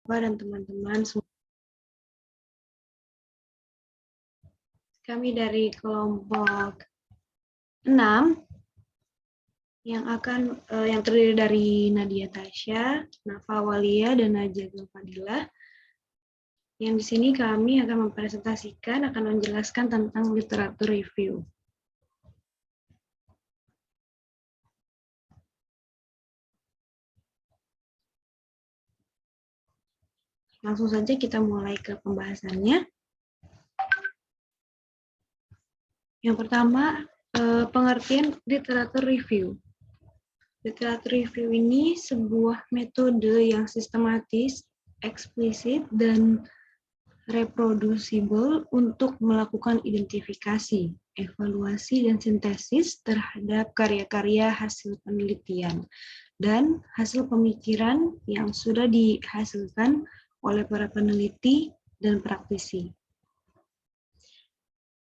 dan teman-teman semua. Kami dari kelompok 6 yang terdiri dari Nadia Tasya, Nafa Walia, dan Najia Zulfadilah. Yang di sini kami akan menjelaskan tentang literatur review. Langsung saja kita mulai ke pembahasannya. Yang pertama, pengertian literatur review. Literatur review ini sebuah metode yang sistematis, eksplisit, dan reproducible untuk melakukan identifikasi, evaluasi, dan sintesis terhadap karya-karya hasil penelitian dan hasil pemikiran yang sudah dihasilkan oleh para peneliti dan praktisi.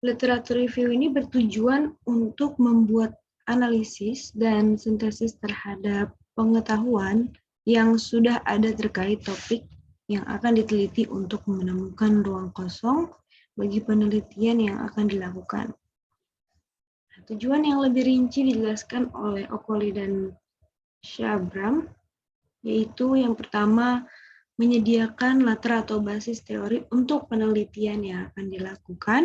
Literatur review ini bertujuan untuk membuat analisis dan sintesis terhadap pengetahuan yang sudah ada terkait topik yang akan diteliti untuk menemukan ruang kosong bagi penelitian yang akan dilakukan. Tujuan yang lebih rinci dijelaskan oleh Okoli dan Shabram, yaitu yang pertama, menyediakan latar atau basis teori untuk penelitian yang akan dilakukan.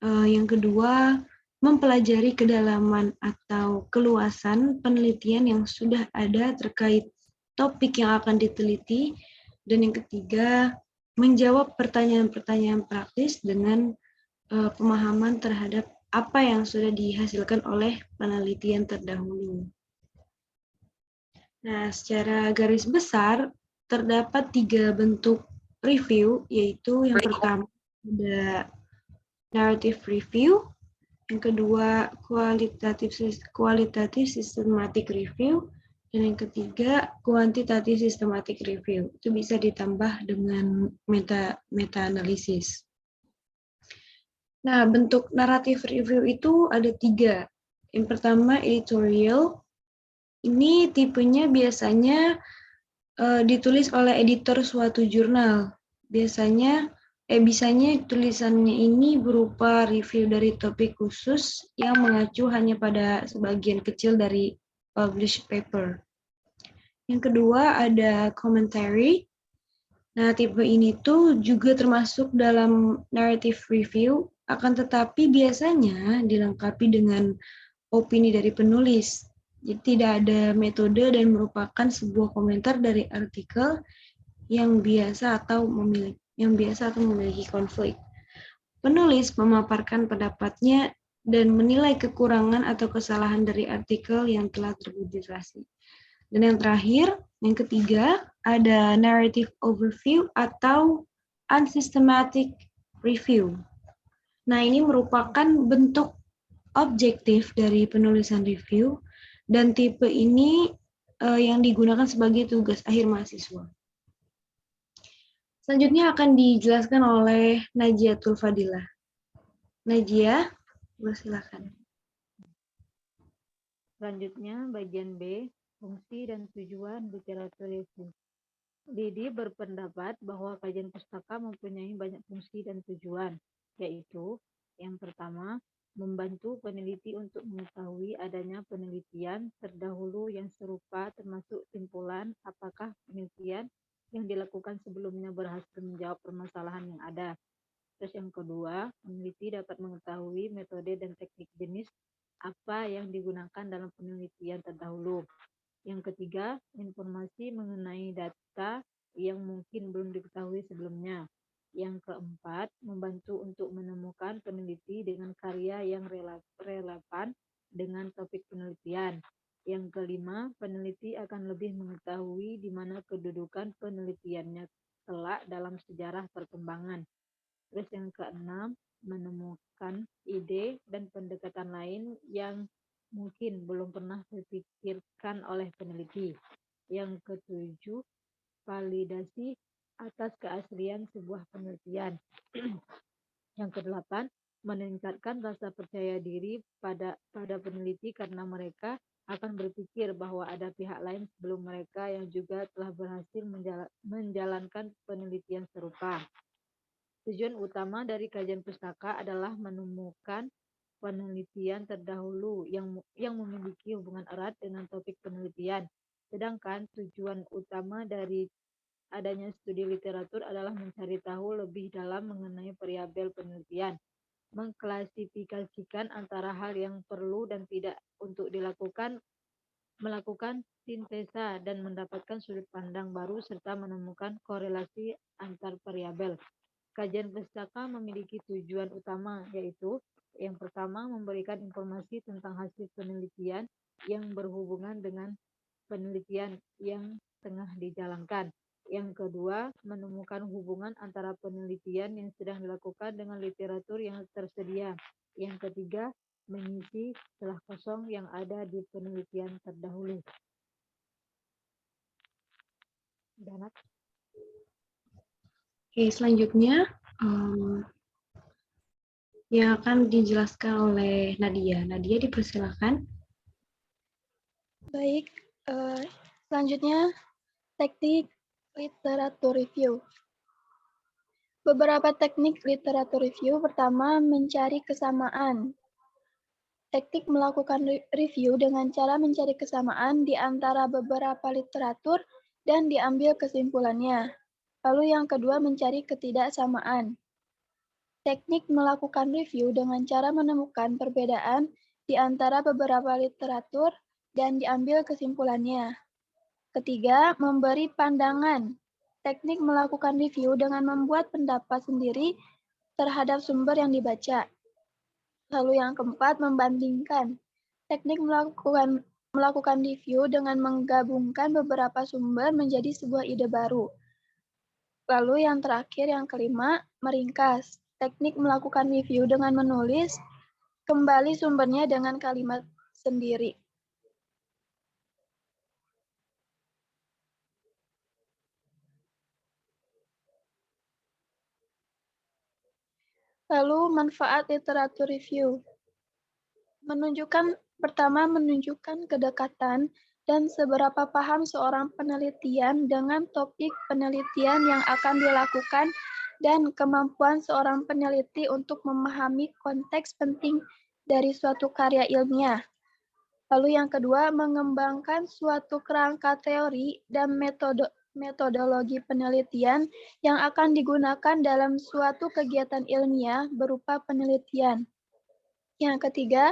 Yang kedua, mempelajari kedalaman atau keluasan penelitian yang sudah ada terkait topik yang akan diteliti. Dan yang ketiga, menjawab pertanyaan-pertanyaan praktis dengan pemahaman terhadap apa yang sudah dihasilkan oleh penelitian terdahulu. Nah, secara garis besar, terdapat 3 bentuk review, yaitu yang pertama ada narrative review, yang kedua kualitatif systematic review, dan yang ketiga kuantitatif systematic review. Itu bisa ditambah dengan meta-analisis. Nah, bentuk narrative review itu ada 3. Yang pertama editorial. Ini tipenya biasanya ditulis oleh editor suatu jurnal. Bisanya tulisannya ini berupa review dari topik khusus yang mengacu hanya pada sebagian kecil dari published paper. Yang kedua ada commentary. Nah, tipe ini tuh juga termasuk dalam narrative review, akan tetapi biasanya dilengkapi dengan opini dari penulis. Jadi tidak ada metode dan merupakan sebuah komentar dari artikel yang biasa atau memiliki konflik. Penulis memaparkan pendapatnya dan menilai kekurangan atau kesalahan dari artikel yang telah terpublikasi. Dan yang terakhir, yang ketiga, ada narrative overview atau unsystematic review. Nah, ini merupakan bentuk objektif dari penulisan review, dan tipe ini yang digunakan sebagai tugas akhir mahasiswa. Selanjutnya akan dijelaskan oleh Najia Zulfadilah. Najia, silakan. Selanjutnya, bagian B, fungsi dan tujuan literatur review. Didi berpendapat bahwa kajian pustaka mempunyai banyak fungsi dan tujuan, yaitu yang pertama, membantu peneliti untuk mengetahui adanya penelitian terdahulu yang serupa termasuk simpulan apakah penelitian yang dilakukan sebelumnya berhasil menjawab permasalahan yang ada. Terus yang kedua, peneliti dapat mengetahui metode dan teknik jenis apa yang digunakan dalam penelitian terdahulu. Yang ketiga, informasi mengenai data yang mungkin belum diketahui sebelumnya. Yang keempat, membantu untuk menemukan peneliti dengan karya yang relevan dengan topik penelitian. Yang kelima, peneliti akan lebih mengetahui di mana kedudukan penelitiannya kelak dalam sejarah perkembangan. Terus yang keenam, menemukan ide dan pendekatan lain yang mungkin belum pernah dipikirkan oleh peneliti. Yang ketujuh, validasi atas keaslian sebuah penelitian. Yang kedelapan, meningkatkan rasa percaya diri pada peneliti karena mereka akan berpikir bahwa ada pihak lain sebelum mereka yang juga telah berhasil menjalankan penelitian serupa. Tujuan utama dari kajian pustaka adalah menemukan penelitian terdahulu yang memiliki hubungan erat dengan topik penelitian. Sedangkan tujuan utama dari adanya studi literatur adalah mencari tahu lebih dalam mengenai variabel penelitian, mengklasifikasikan antara hal yang perlu dan tidak untuk melakukan sintesa dan mendapatkan sudut pandang baru serta menemukan korelasi antar variabel. Kajian pustaka memiliki tujuan utama, yaitu yang pertama, memberikan informasi tentang hasil penelitian yang berhubungan dengan penelitian yang tengah dijalankan. Yang kedua, menemukan hubungan antara penelitian yang sedang dilakukan dengan literatur yang tersedia. Yang ketiga, mengisi celah kosong yang ada di penelitian terdahulu. Danat. Oke, selanjutnya yang akan dijelaskan oleh Nadia. Nadia, dipersilakan. Baik, selanjutnya teknik literatur review. Beberapa teknik literatur review. Pertama, mencari kesamaan. Teknik melakukan review dengan cara mencari kesamaan di antara beberapa literatur dan diambil kesimpulannya. Lalu yang kedua, mencari ketidaksamaan. Teknik melakukan review dengan cara menemukan perbedaan di antara beberapa literatur dan diambil kesimpulannya. Ketiga, memberi pandangan. Teknik melakukan review dengan membuat pendapat sendiri terhadap sumber yang dibaca. Lalu yang keempat, membandingkan. Teknik melakukan review dengan menggabungkan beberapa sumber menjadi sebuah ide baru. Lalu yang terakhir, yang kelima, meringkas. Teknik melakukan review dengan menulis kembali sumbernya dengan kalimat sendiri. Lalu manfaat literatur review. Pertama, menunjukkan kedekatan dan seberapa paham seorang penelitian dengan topik penelitian yang akan dilakukan dan kemampuan seorang peneliti untuk memahami konteks penting dari suatu karya ilmiah. Lalu yang kedua, mengembangkan suatu kerangka teori dan metodologi penelitian yang akan digunakan dalam suatu kegiatan ilmiah berupa penelitian. Yang ketiga,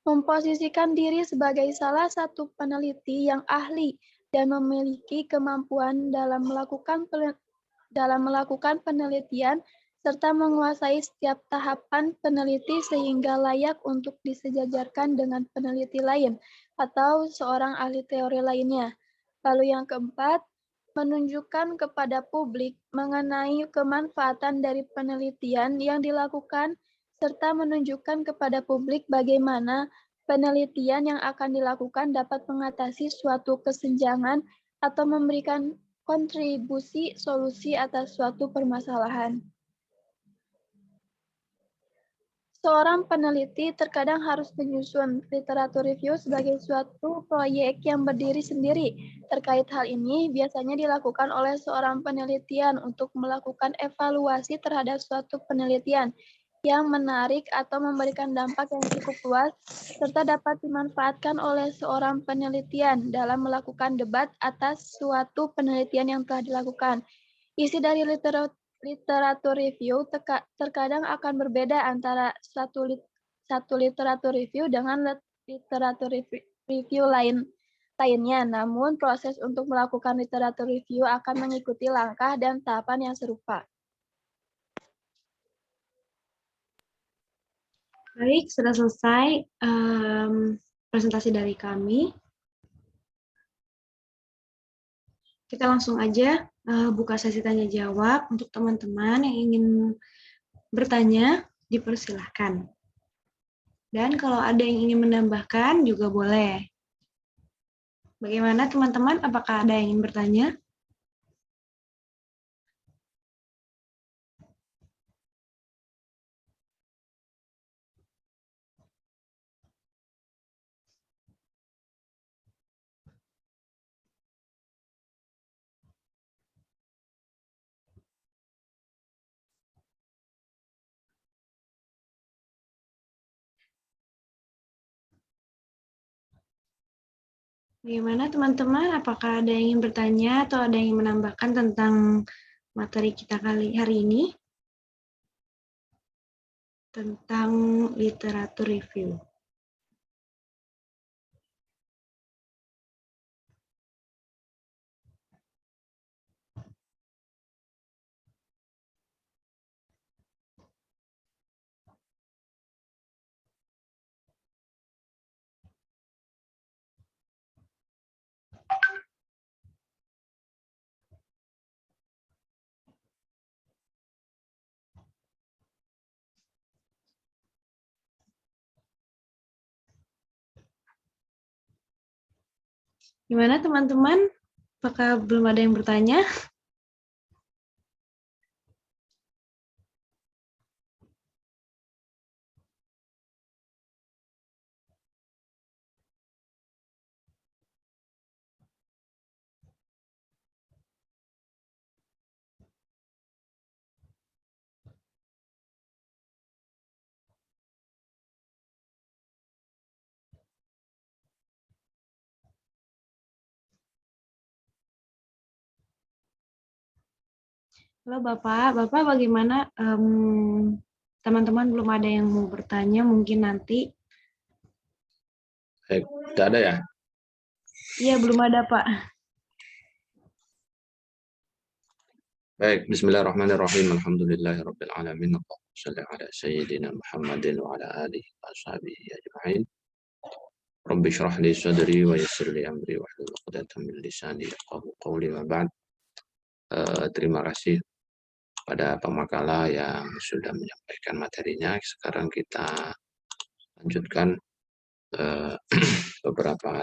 memposisikan diri sebagai salah satu peneliti yang ahli dan memiliki kemampuan dalam melakukan penelitian serta menguasai setiap tahapan peneliti sehingga layak untuk disejajarkan dengan peneliti lain atau seorang ahli teori lainnya. Lalu yang keempat, menunjukkan kepada publik mengenai kemanfaatan dari penelitian yang dilakukan serta menunjukkan kepada publik bagaimana penelitian yang akan dilakukan dapat mengatasi suatu kesenjangan atau memberikan kontribusi solusi atas suatu permasalahan. Seorang peneliti terkadang harus menyusun literatur review sebagai suatu proyek yang berdiri sendiri. Terkait hal ini, biasanya dilakukan oleh seorang penelitian untuk melakukan evaluasi terhadap suatu penelitian yang menarik atau memberikan dampak yang cukup luas, serta dapat dimanfaatkan oleh seorang penelitian dalam melakukan debat atas suatu penelitian yang telah dilakukan. Isi dari literatur review terkadang akan berbeda antara satu literatur review dengan literatur review lainnya. Namun, proses untuk melakukan literatur review akan mengikuti langkah dan tahapan yang serupa. Baik, sudah selesai presentasi dari kami. Kita langsung aja buka sesi tanya jawab untuk teman-teman yang ingin bertanya, dipersilahkan. Dan kalau ada yang ingin menambahkan juga boleh. Bagaimana teman-teman? Apakah ada yang ingin bertanya? Bagaimana teman-teman? Apakah ada yang ingin bertanya atau ada yang ingin menambahkan tentang materi kita hari ini? Tentang literatur review. Gimana teman-teman? Apakah belum ada yang bertanya? Halo Bapak bagaimana? Teman-teman belum ada yang mau bertanya, mungkin nanti. Tidak ada ya? Iya, belum ada Pak. Baik, bismillahirrahmanirrahim. Alhamdulillahirabbil alamin. Allahumma shalli ala sayyidina Muhammadin wa ala alihi wa sahbihi ajma'in. Rabbi shrah li sadri wa yassir li amri wa hlul 'uqdatam min lisani yafqahu qawli wa ba'd. Terima kasih pada pemakala yang sudah menyampaikan materinya. Sekarang kita lanjutkan beberapa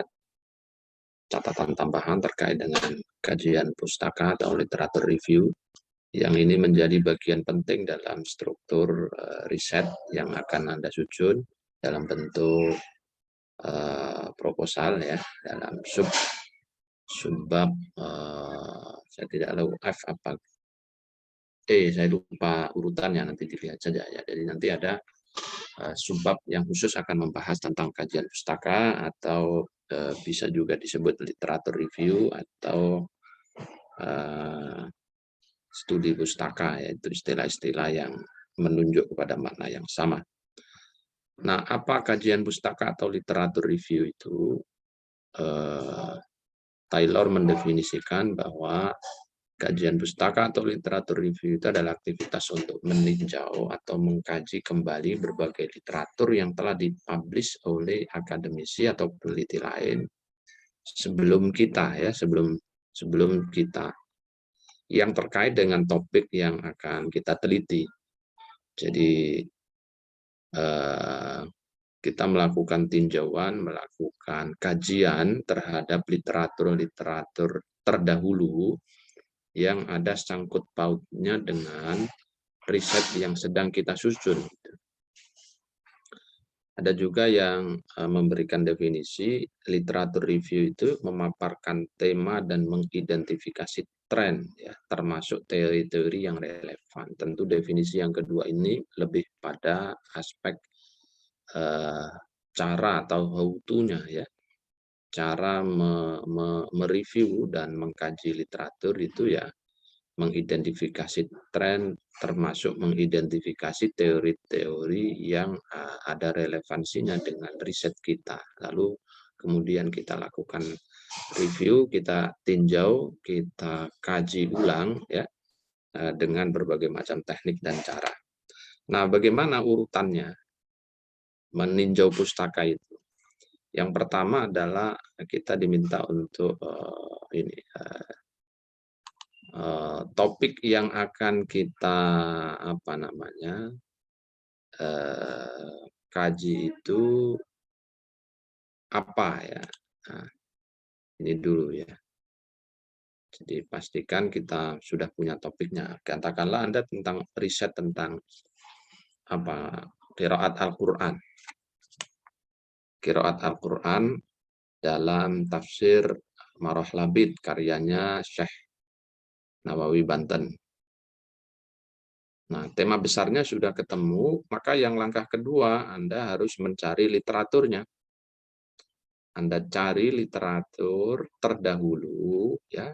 catatan tambahan terkait dengan kajian pustaka atau literatur review, yang ini menjadi bagian penting dalam struktur riset yang akan Anda susun dalam bentuk proposal ya, dalam subbab saya tidak tahu F apa saya lupa urutannya, nanti dilihat saja ya. Jadi nanti ada subbab yang khusus akan membahas tentang kajian pustaka, atau bisa juga disebut literatur review atau studi pustaka, yaitu istilah-istilah yang menunjuk kepada makna yang sama. Nah, apa kajian pustaka atau literatur review itu? Taylor mendefinisikan bahwa kajian pustaka atau literatur review itu adalah aktivitas untuk meninjau atau mengkaji kembali berbagai literatur yang telah dipublish oleh akademisi atau peneliti lain sebelum kita yang terkait dengan topik yang akan kita teliti. Jadi kita melakukan tinjauan, melakukan kajian terhadap literatur-literatur terdahulu yang ada sangkut pautnya dengan riset yang sedang kita susun. Ada juga yang memberikan definisi literatur review itu memaparkan tema dan mengidentifikasi tren, ya, termasuk teori-teori yang relevan. Tentu definisi yang kedua ini lebih pada aspek cara atau how-to-nya, ya, cara mereview dan mengkaji literatur itu ya mengidentifikasi tren, termasuk mengidentifikasi teori-teori yang ada relevansinya dengan riset kita. Lalu kemudian kita lakukan review, kita tinjau, kita kaji ulang ya dengan berbagai macam teknik dan cara. Nah, bagaimana urutannya meninjau pustaka itu? Yang pertama adalah kita diminta untuk topik yang akan kita kaji itu apa ya. Nah, ini dulu ya. Jadi pastikan kita sudah punya topiknya. Katakanlah Anda tentang riset tentang qiraat Al-Qur'an. Qiraat Al-Qur'an dalam tafsir Marah Labid karyanya Syekh Nawawi Banten. Nah, tema besarnya sudah ketemu, maka yang langkah kedua Anda harus mencari literaturnya. Anda cari literatur terdahulu ya,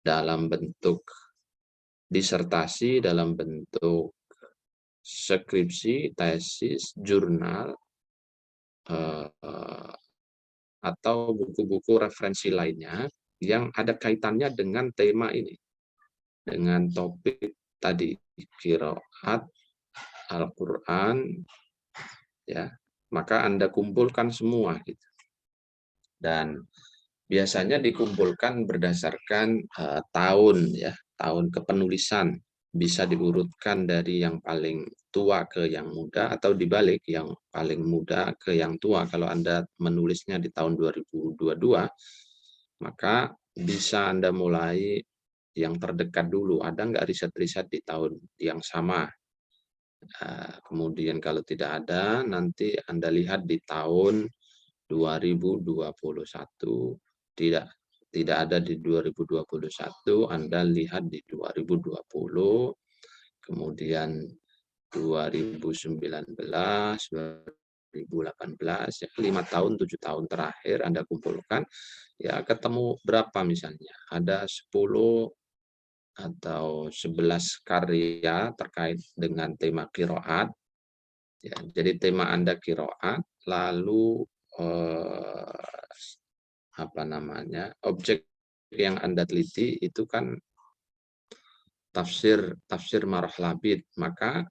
dalam bentuk disertasi, dalam bentuk skripsi, tesis, jurnal, atau buku-buku referensi lainnya yang ada kaitannya dengan tema ini, dengan topik tadi, qiraat, Al-Quran, ya, maka Anda kumpulkan semua gitu. Dan biasanya dikumpulkan berdasarkan tahun ya, tahun kepenulisan, bisa diurutkan dari yang paling tua ke yang muda atau dibalik yang paling muda ke yang tua. Kalau Anda menulisnya di tahun 2022, maka bisa Anda mulai yang terdekat dulu. Ada nggak riset-riset di tahun yang sama? Kemudian kalau tidak ada, nanti Anda lihat di tahun 2021, tidak ada di 2021, Anda lihat di 2020, kemudian 2019, 2018, ya 5 tahun, 7 tahun terakhir Anda kumpulkan, ya ketemu berapa misalnya, ada 10 atau 11 karya terkait dengan tema qiraat. Ya, jadi tema Anda qiraat, lalu objek yang Anda teliti itu kan tafsir Marah Labid, maka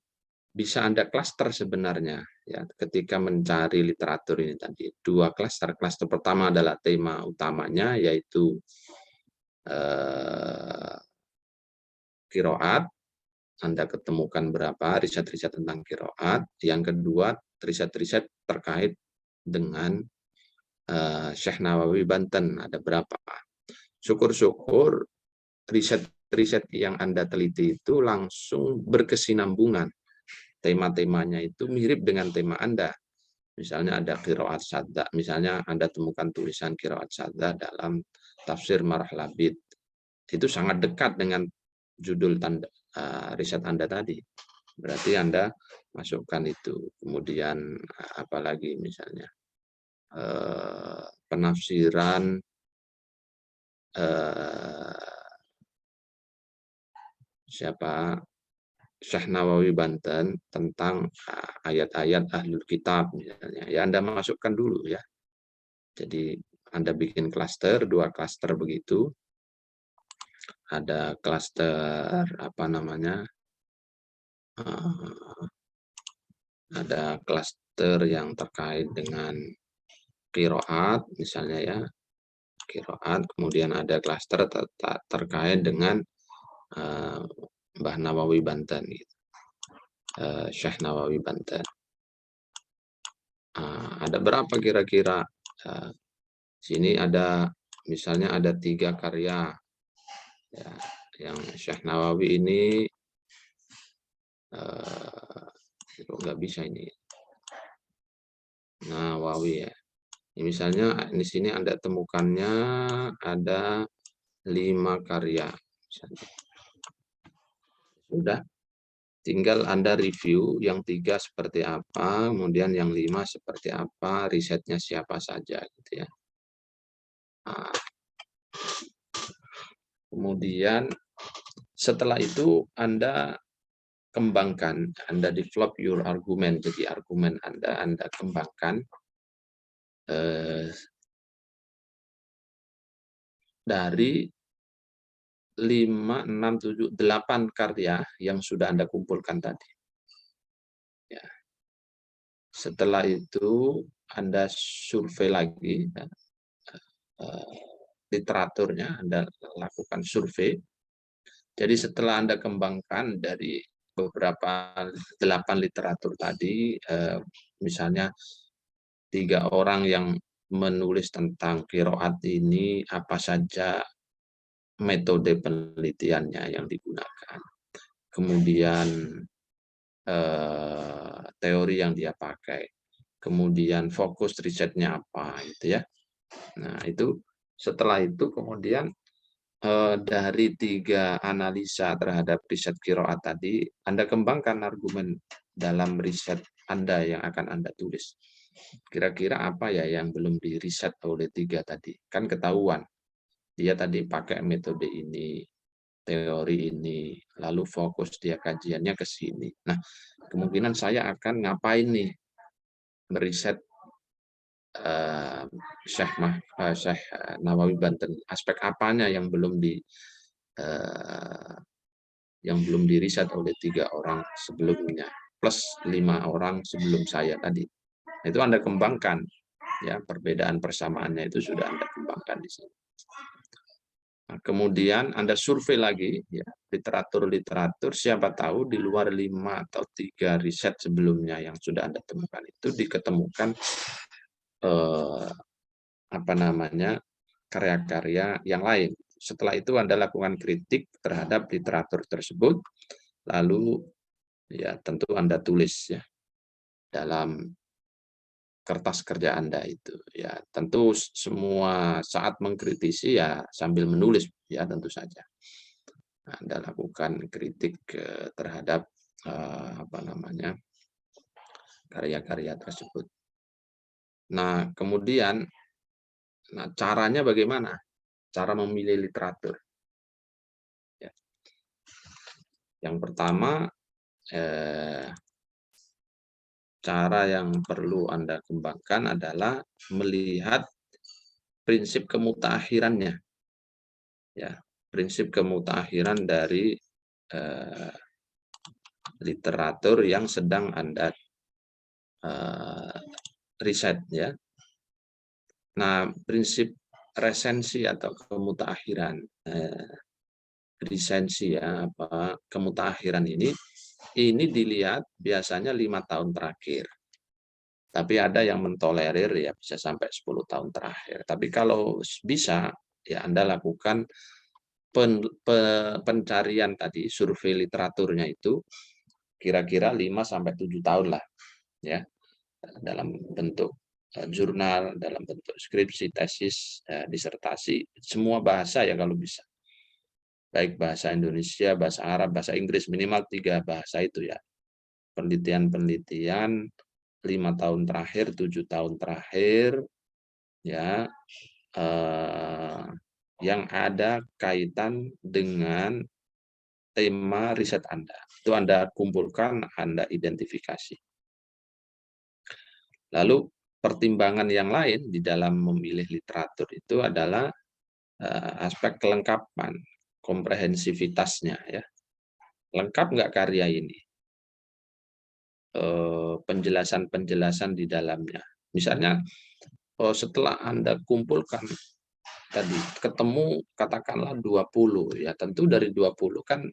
bisa Anda klaster sebenarnya ya ketika mencari literatur ini tadi. Dua klaster. Klaster pertama adalah tema utamanya yaitu qiraat. Anda ketemukan berapa riset-riset tentang qiraat. Yang kedua, riset-riset terkait dengan Syekh Nawawi Banten, ada berapa. Syukur-syukur riset-riset yang Anda teliti itu langsung berkesinambungan. Tema-temanya itu mirip dengan tema Anda. Misalnya ada qiraat syadda, misalnya Anda temukan tulisan qiraat syadda dalam tafsir Marah Labid. Itu sangat dekat dengan judul riset Anda tadi. Berarti Anda masukkan itu. Kemudian apalagi misalnya penafsiran Syekh Nawawi Banten tentang ayat-ayat Ahlul Kitab misalnya. Ya Anda masukkan dulu ya. Jadi Anda bikin klaster, 2 klaster begitu. Ada klaster ada klaster yang terkait dengan qiraat misalnya ya. Qiraat, kemudian ada klaster terkait dengan Mbah Nawawi Banten gitu. Syekh Nawawi Banten. Ada berapa kira-kira? Sini ada misalnya ada 3 karya ya, yang Syekh Nawawi ini nggak bisa ini Nawawi ya. Ini misalnya di sini Anda temukannya ada 5 karya misalnya. Sudah, tinggal Anda review yang 3 seperti apa, kemudian yang 5 seperti apa, risetnya siapa saja gitu ya. Kemudian setelah itu Anda kembangkan, Anda develop your argument. Jadi argumen Anda kembangkan dari 5, 6, 7, 8 karya yang sudah Anda kumpulkan tadi. Ya. Setelah itu Anda survei lagi literaturnya, Anda lakukan survei. Jadi setelah Anda kembangkan dari beberapa 8 literatur tadi, misalnya 3 orang yang menulis tentang qiraat ini, apa saja metode penelitiannya yang digunakan. Kemudian teori yang dia pakai. Kemudian fokus risetnya apa gitu ya. Nah, itu setelah itu kemudian dari 3 analisa terhadap riset qiraat tadi, Anda kembangkan argumen dalam riset Anda yang akan Anda tulis. Kira-kira apa ya yang belum diriset oleh 3 tadi? Kan ketahuan. Dia tadi pakai metode ini, teori ini, lalu fokus dia kajiannya ke sini. Nah, kemungkinan saya akan ngapain nih? Meriset Syekh Nawawi Banten. Aspek apanya yang belum diriset oleh 3 orang sebelumnya, plus 5 orang sebelum saya tadi. Itu Anda kembangkan, ya, perbedaan persamaannya itu sudah Anda kembangkan di sini. Nah, kemudian Anda survei lagi, ya, literatur, siapa tahu di luar 5 atau 3 riset sebelumnya yang sudah Anda temukan itu diketemukan karya-karya yang lain. Setelah itu Anda lakukan kritik terhadap literatur tersebut, lalu ya tentu Anda tulis ya dalam kertas kerja Anda itu. Ya, tentu semua saat mengkritisi ya sambil menulis ya tentu saja. Anda lakukan kritik terhadap karya-karya tersebut. Nah, kemudian caranya bagaimana? Cara memilih literatur. Ya. Yang pertama, cara yang perlu Anda kembangkan adalah melihat prinsip kemutakhirannya. Ya, prinsip kemutakhiran dari literatur yang sedang Anda riset ya. Nah, prinsip resensi atau kemutakhiran resensi ya kemutakhiran ini dilihat biasanya 5 tahun terakhir. Tapi ada yang mentolerir ya bisa sampai 10 tahun terakhir. Tapi kalau bisa ya Anda lakukan pencarian tadi, survei literaturnya itu kira-kira 5 sampai 7 tahun lah ya. Dalam bentuk jurnal, dalam bentuk skripsi, tesis, disertasi, semua bahasa ya kalau bisa. Baik bahasa Indonesia, bahasa Arab, bahasa Inggris, minimal 3 bahasa itu ya. Penelitian 5 tahun terakhir, 7 tahun terakhir, ya, yang ada kaitan dengan tema riset Anda. Itu Anda kumpulkan, Anda identifikasi. Lalu pertimbangan yang lain di dalam memilih literatur itu adalah aspek kelengkapan, komprehensivitasnya ya. Lengkap nggak karya ini? Penjelasan-penjelasan di dalamnya. Misalnya setelah Anda kumpulkan tadi ketemu katakanlah 20 ya, tentu dari 20 kan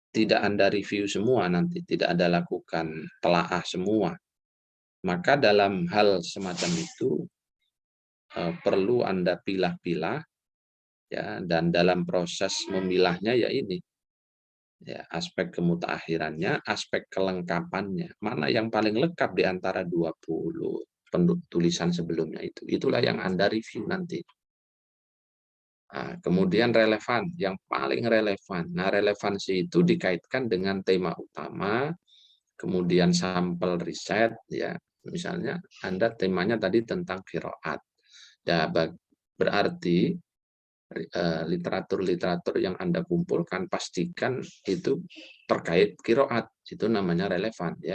tidak Anda review semua nanti, tidak Anda lakukan telaah semua. Maka dalam hal semacam itu perlu Anda pilah-pilah ya, dan dalam proses memilahnya ya ini ya, aspek kemutakhirannya, aspek kelengkapannya, mana yang paling lengkap di antara 20 tulisan sebelumnya itu. Itulah yang Anda review nanti. Nah, kemudian relevan, yang paling relevan. Nah, relevansi itu dikaitkan dengan tema utama, kemudian sampel riset ya. Misalnya Anda temanya tadi tentang qiraat. Ya, berarti literatur-literatur yang Anda kumpulkan pastikan itu terkait qiraat, itu namanya relevan ya.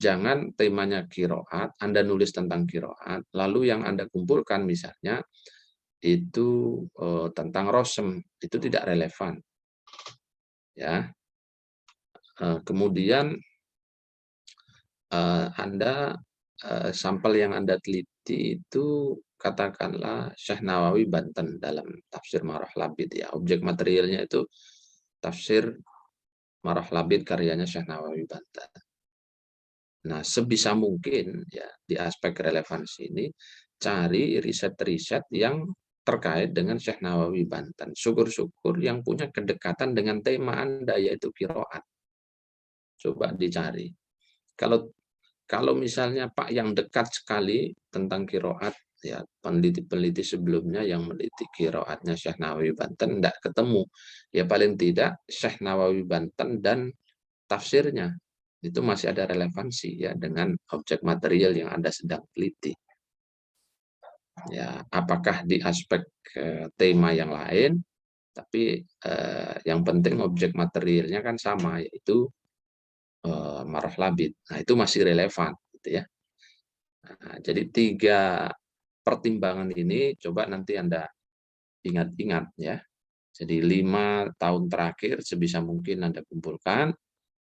Jangan temanya qiraat, Anda nulis tentang qiraat, lalu yang Anda kumpulkan misalnya itu tentang rosem, itu tidak relevan. Ya. Kemudian Anda sampel yang Anda teliti itu katakanlah Syekh Nawawi Banten dalam tafsir Marah Labid ya. Objek materialnya itu tafsir Marah Labid karyanya Syekh Nawawi Banten. Nah, sebisa mungkin ya di aspek relevansi ini cari riset-riset yang terkait dengan Syekh Nawawi Banten. Syukur-syukur yang punya kedekatan dengan tema Anda yaitu qiraat. Coba dicari. Kalau misalnya Pak yang dekat sekali tentang qiraat ya, peneliti-peneliti sebelumnya yang meneliti qiraatnya Syekh Nawawi Banten tidak ketemu. Ya paling tidak Syekh Nawawi Banten dan tafsirnya itu masih ada relevansi ya dengan objek material yang Anda sedang teliti. Ya, apakah di aspek tema yang lain, tapi yang penting objek materialnya kan sama, yaitu marah labit. Nah, itu masih relevan gitu ya. Nah, jadi 3 pertimbangan ini coba nanti Anda ingat-ingat ya. Jadi 5 tahun terakhir sebisa mungkin Anda kumpulkan,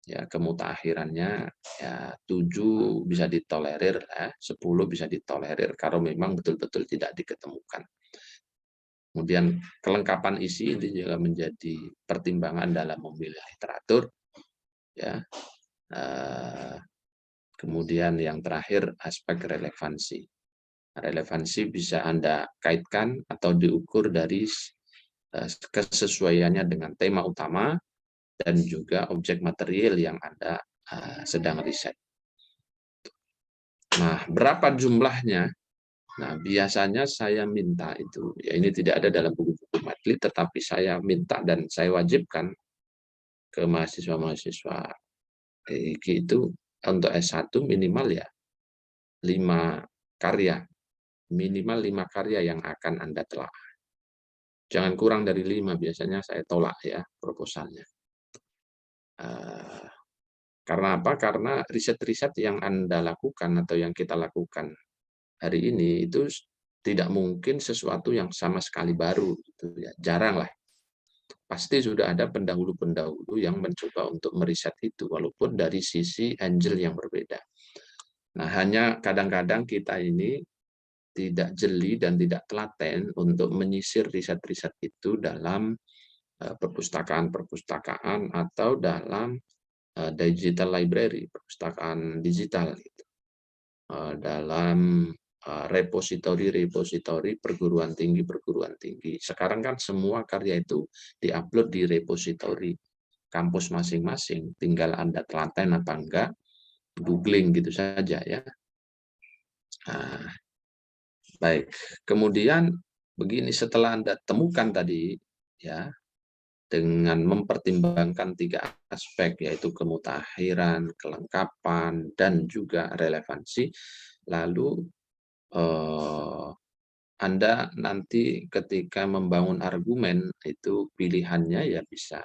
ya kemutakhirannya ya 7 bisa ditolerir, ya, 10 bisa ditolerir kalau memang betul-betul tidak diketemukan. Kemudian kelengkapan isi itu juga menjadi pertimbangan dalam memilih literatur, ya. Kemudian yang terakhir aspek relevansi. Relevansi bisa Anda kaitkan atau diukur dari kesesuaiannya dengan tema utama dan juga objek material yang Anda sedang riset. Nah, berapa jumlahnya? Nah, biasanya saya minta itu, ya ini tidak ada dalam buku-buku matli, tetapi saya minta dan saya wajibkan ke mahasiswa-mahasiswa EIG itu untuk S1 minimal ya 5 karya. Minimal 5 karya yang akan Anda telah. Jangan kurang dari 5, biasanya saya tolak ya proposalnya. Karena apa? Karena riset-riset yang Anda lakukan atau yang kita lakukan hari ini itu tidak mungkin sesuatu yang sama sekali baru, gitu ya. Jarang lah. Pasti sudah ada pendahulu-pendahulu yang mencoba untuk meriset itu, walaupun dari sisi angle yang berbeda. Nah, hanya kadang-kadang kita ini tidak jeli dan tidak telaten untuk menyisir riset-riset itu dalam perpustakaan-perpustakaan atau dalam digital library, perpustakaan digital, gitu. Dalam repositori perguruan tinggi. Sekarang kan semua karya itu diupload di repositori kampus masing-masing, tinggal Anda telaten apa enggak, googling gitu saja ya. Baik, kemudian begini, setelah Anda temukan tadi ya, dengan mempertimbangkan 3 aspek, yaitu kemutakhiran, kelengkapan, dan juga relevansi, lalu Anda nanti ketika membangun argumen itu pilihannya ya bisa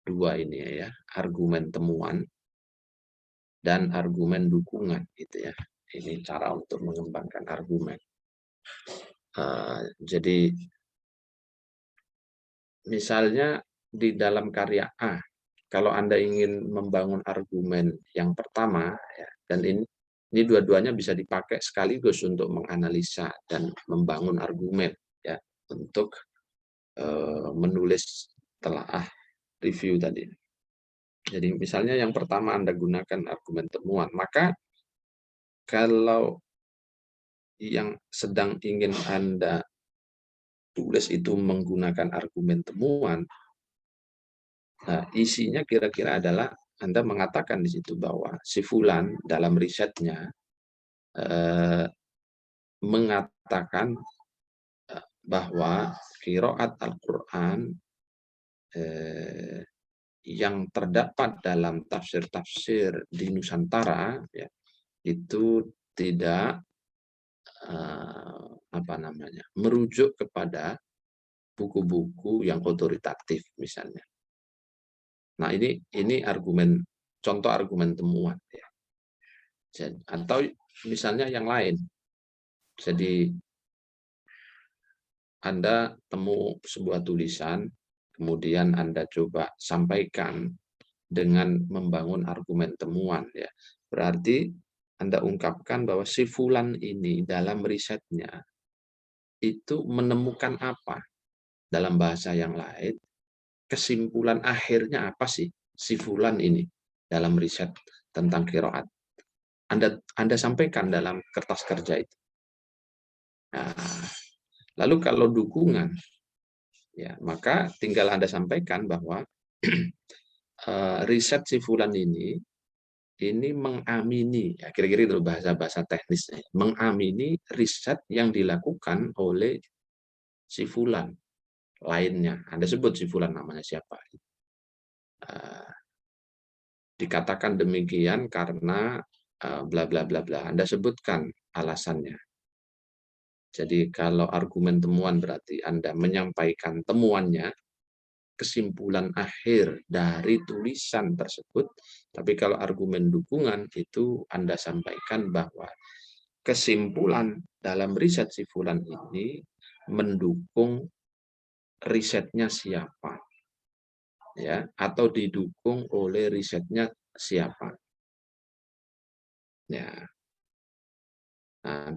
2 ini ya, argumen temuan dan argumen dukungan gitu ya. Ini cara untuk mengembangkan argumen. Jadi misalnya di dalam karya A, kalau Anda ingin membangun argumen yang pertama, ya, dan ini dua-duanya bisa dipakai sekaligus untuk menganalisa dan membangun argumen, ya, untuk menulis telaah review tadi. Jadi misalnya yang pertama Anda gunakan argumen temuan, maka kalau yang sedang ingin Anda tulis itu menggunakan argumen temuan, nah, isinya kira-kira adalah Anda mengatakan di situ bahwa si fulan dalam risetnya mengatakan bahwa qiraat Al-Quran yang terdapat dalam tafsir-tafsir di Nusantara ya, itu tidak merujuk kepada buku-buku yang otoritatif misalnya. Nah, ini argumen, contoh argumen temuan ya. Atau misalnya yang lain. Jadi Anda temu sebuah tulisan, kemudian Anda coba sampaikan dengan membangun argumen temuan ya. Berarti Anda ungkapkan bahwa si fulan ini dalam risetnya itu menemukan apa? Dalam bahasa yang lain, kesimpulan akhirnya apa sih si fulan ini dalam riset tentang qiraat? Anda sampaikan dalam kertas kerja itu. Nah, lalu kalau dukungan, ya maka tinggal Anda sampaikan bahwa riset si fulan ini mengamini, ya kira-kira itu bahasa-bahasa teknisnya, mengamini riset yang dilakukan oleh si fulan lainnya. Anda sebut si fulan namanya siapa. dikatakan demikian karena bla bla bla bla. Anda sebutkan alasannya. Jadi kalau argumen temuan berarti Anda menyampaikan temuannya, kesimpulan akhir dari tulisan tersebut. Tapi kalau argumen dukungan itu Anda sampaikan bahwa kesimpulan dalam riset si fulan ini mendukung risetnya siapa, ya, atau didukung oleh risetnya siapa. Ya. Nah,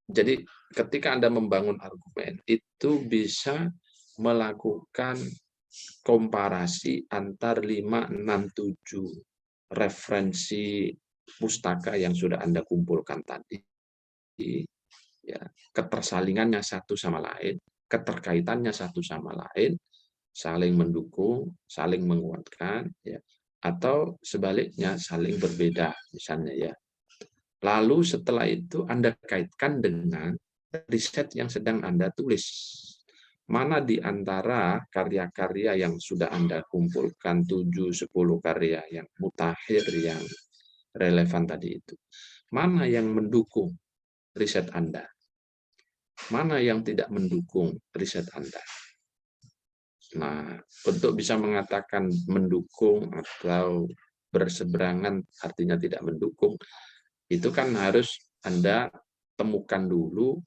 jadi ketika Anda membangun argumen itu bisa melakukan komparasi antar 5, 6, 7 referensi pustaka yang sudah Anda kumpulkan tadi. Ya, ketersalingannya satu sama lain, keterkaitannya satu sama lain, saling mendukung, saling menguatkan, ya, atau sebaliknya saling berbeda, misalnya ya. Lalu setelah itu Anda kaitkan dengan riset yang sedang Anda tulis. Mana di antara karya-karya yang sudah Anda kumpulkan, 7-10 karya yang mutakhir, yang relevan tadi itu, mana yang mendukung riset Anda? Mana yang tidak mendukung riset Anda? Nah, untuk bisa mengatakan mendukung atau berseberangan, artinya tidak mendukung, itu kan harus Anda temukan dulu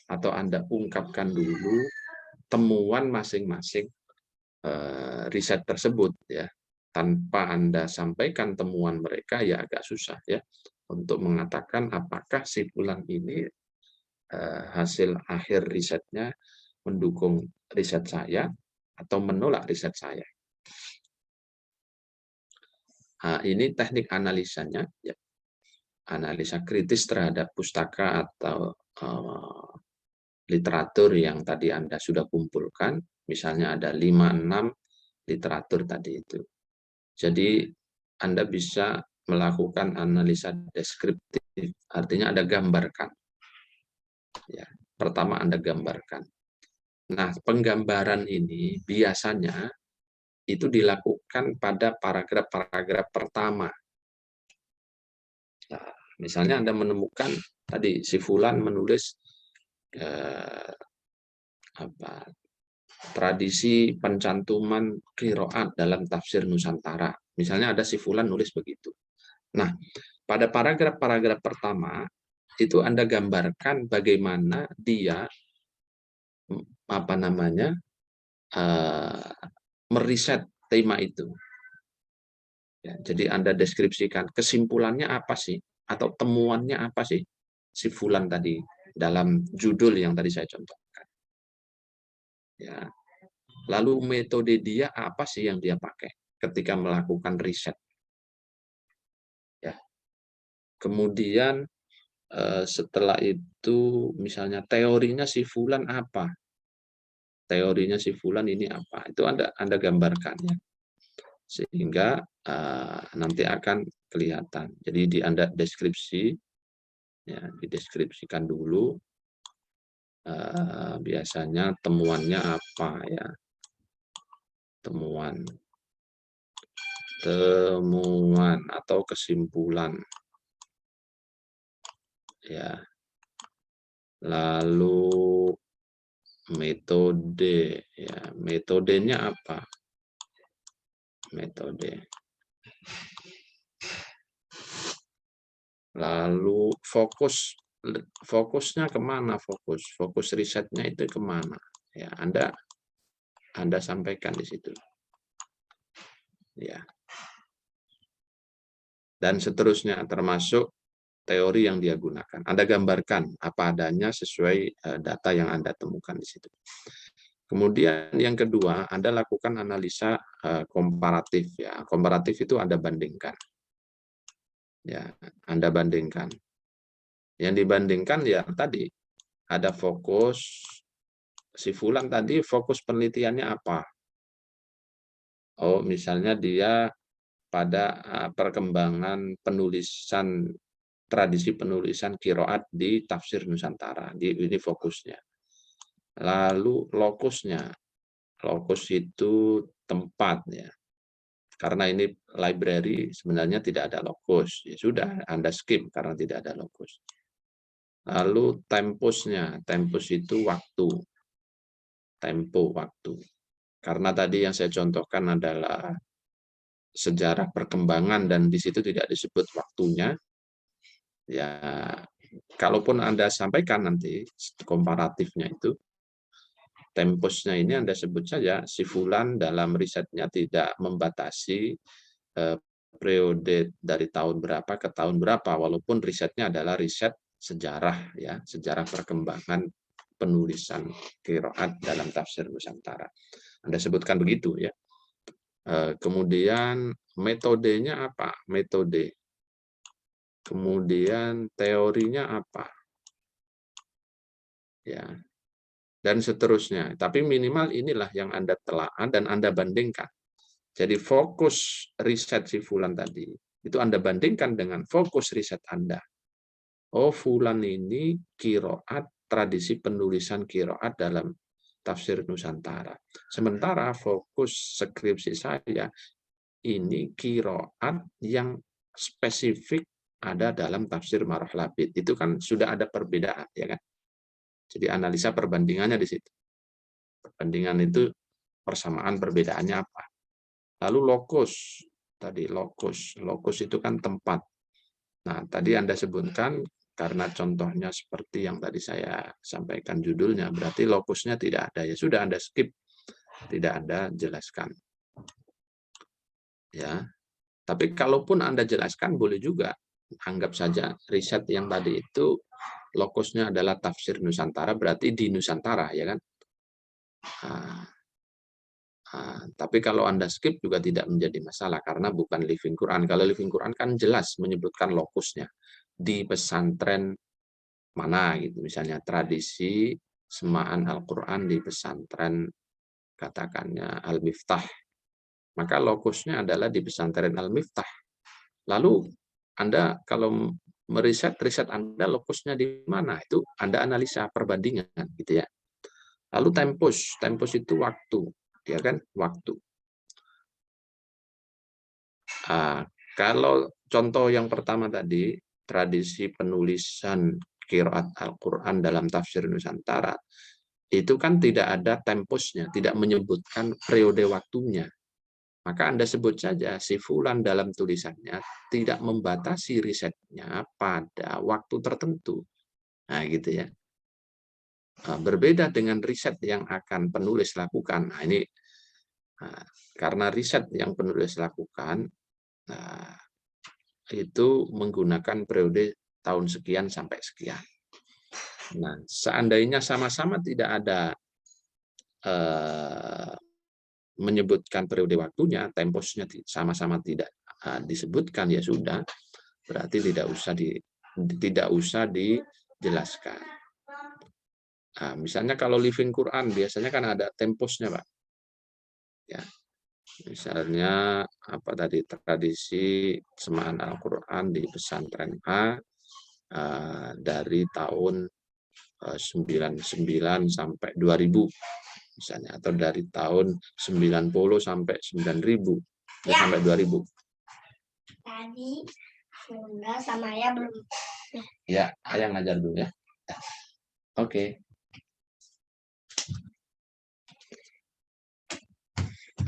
atau Anda ungkapkan dulu temuan masing-masing riset tersebut, ya. Tanpa Anda sampaikan temuan mereka ya agak susah ya untuk mengatakan apakah si fulan ini hasil akhir risetnya mendukung riset saya atau menolak riset saya. Nah, ini teknik analisanya, ya. Analisa kritis terhadap pustaka atau literatur yang tadi Anda sudah kumpulkan, misalnya ada 5-6 literatur tadi itu. Jadi Anda bisa melakukan analisa deskriptif, artinya Anda gambarkan. Ya, pertama Anda gambarkan. Nah, penggambaran ini biasanya itu dilakukan pada paragraf-paragraf pertama. Nah, misalnya Anda menemukan tadi si fulan menulis tradisi pencantuman qiraat dalam tafsir Nusantara. Misalnya ada si fulan nulis begitu. Nah, pada paragraf-paragraf pertama itu Anda gambarkan bagaimana dia meriset tema itu. Ya, jadi Anda deskripsikan kesimpulannya apa sih atau temuannya apa sih si fulan tadi dalam judul yang tadi saya contohkan. Ya. Lalu metode dia apa sih yang dia pakai ketika melakukan riset. Ya. Kemudian setelah itu misalnya teorinya si fulan apa? Teorinya si fulan ini apa? Itu Anda gambarkan ya. Sehingga nanti akan kelihatan. Jadi di Anda deskripsi, ya, dideskripsikan dulu biasanya temuannya apa ya, temuan atau kesimpulan, ya. Lalu metode, ya, metodenya apa? Metode. Lalu fokusnya kemana? Fokus risetnya itu kemana? Ya, Anda sampaikan di situ. Ya. Dan seterusnya, termasuk teori yang dia gunakan. Anda gambarkan apa adanya sesuai data yang Anda temukan di situ. Kemudian yang kedua, Anda lakukan analisa komparatif. Ya, komparatif itu Anda bandingkan. Ya, Anda bandingkan. Yang dibandingkan ya tadi ada fokus si fulan tadi, fokus penelitiannya apa? Oh, misalnya dia pada perkembangan penulisan, tradisi penulisan qiraat di tafsir Nusantara. Ini fokusnya. Lalu lokusnya. Lokus itu tempat ya. karena ini library sebenarnya tidak ada lokus. Ya sudah, Anda skip karena tidak ada lokus. Lalu tempusnya, tempus itu waktu. Tempo, waktu. Karena tadi yang saya contohkan adalah sejarah perkembangan dan di situ tidak disebut waktunya. Ya, kalaupun Anda sampaikan nanti komparatifnya itu, tempusnya ini Anda sebut saja si fulan dalam risetnya tidak membatasi periode dari tahun berapa ke tahun berapa, walaupun risetnya adalah riset sejarah, ya, sejarah perkembangan penulisan qiraat dalam tafsir Nusantara. Anda sebutkan begitu, ya. Kemudian metodenya apa? Metode. Kemudian teorinya apa? Ya. Dan seterusnya. Tapi minimal inilah yang Anda telaah dan Anda bandingkan. Jadi fokus riset si fulan tadi, itu Anda bandingkan dengan fokus riset Anda. Oh, fulan ini qiraat, tradisi penulisan qiraat dalam tafsir Nusantara. Sementara fokus skripsi saya ini qiraat yang spesifik ada dalam tafsir Marah Labid. Itu kan sudah ada perbedaan, ya kan? Jadi analisa perbandingannya di situ. Perbandingan itu persamaan perbedaannya apa? Lalu lokus, tadi lokus itu kan tempat. Nah, tadi Anda sebutkan karena contohnya seperti yang tadi saya sampaikan judulnya, berarti lokusnya tidak ada. Ya sudah, Anda skip, tidak Anda jelaskan. Ya, tapi kalaupun Anda jelaskan boleh juga. Anggap saja riset yang tadi itu lokusnya adalah tafsir Nusantara, berarti di Nusantara, ya kan? Tapi kalau Anda skip juga tidak menjadi masalah karena bukan Living Quran. Kalau Living Quran kan jelas menyebutkan lokusnya di pesantren mana gitu, misalnya tradisi semaan Al-Quran di pesantren katakannya Al-Miftah. Maka lokusnya adalah di pesantren Al-Miftah. Lalu Anda kalau riset Anda lokusnya di mana, itu Anda analisa perbandingan gitu ya. Lalu tempus itu waktu, ya kan, waktu. Kalau contoh yang pertama tadi, tradisi penulisan qiraat Al-Quran dalam tafsir Nusantara, itu kan tidak ada tempusnya, tidak menyebutkan periode waktunya. Maka Anda sebut saja si fulan dalam tulisannya tidak membatasi risetnya pada waktu tertentu. Nah, gitu ya. Berbeda dengan riset yang akan penulis lakukan. Nah, ini karena riset yang penulis lakukan itu menggunakan periode tahun sekian sampai sekian. Nah, seandainya sama-sama tidak ada menyebutkan periode waktunya, temposnya sama-sama tidak disebutkan, ya sudah, berarti tidak usah dijelaskan. Nah, misalnya kalau Living Quran biasanya kan ada temposnya, Pak. Ya. Misalnya apa tadi, tradisi semaan Al-Quran di pesantren A dari tahun 99 sampai 2000 misalnya, atau dari tahun 90 sampai 9000 sampai 2000. Tadi sudah sama ayah belum. Ya, ayah ngajar dulu ya. Oke.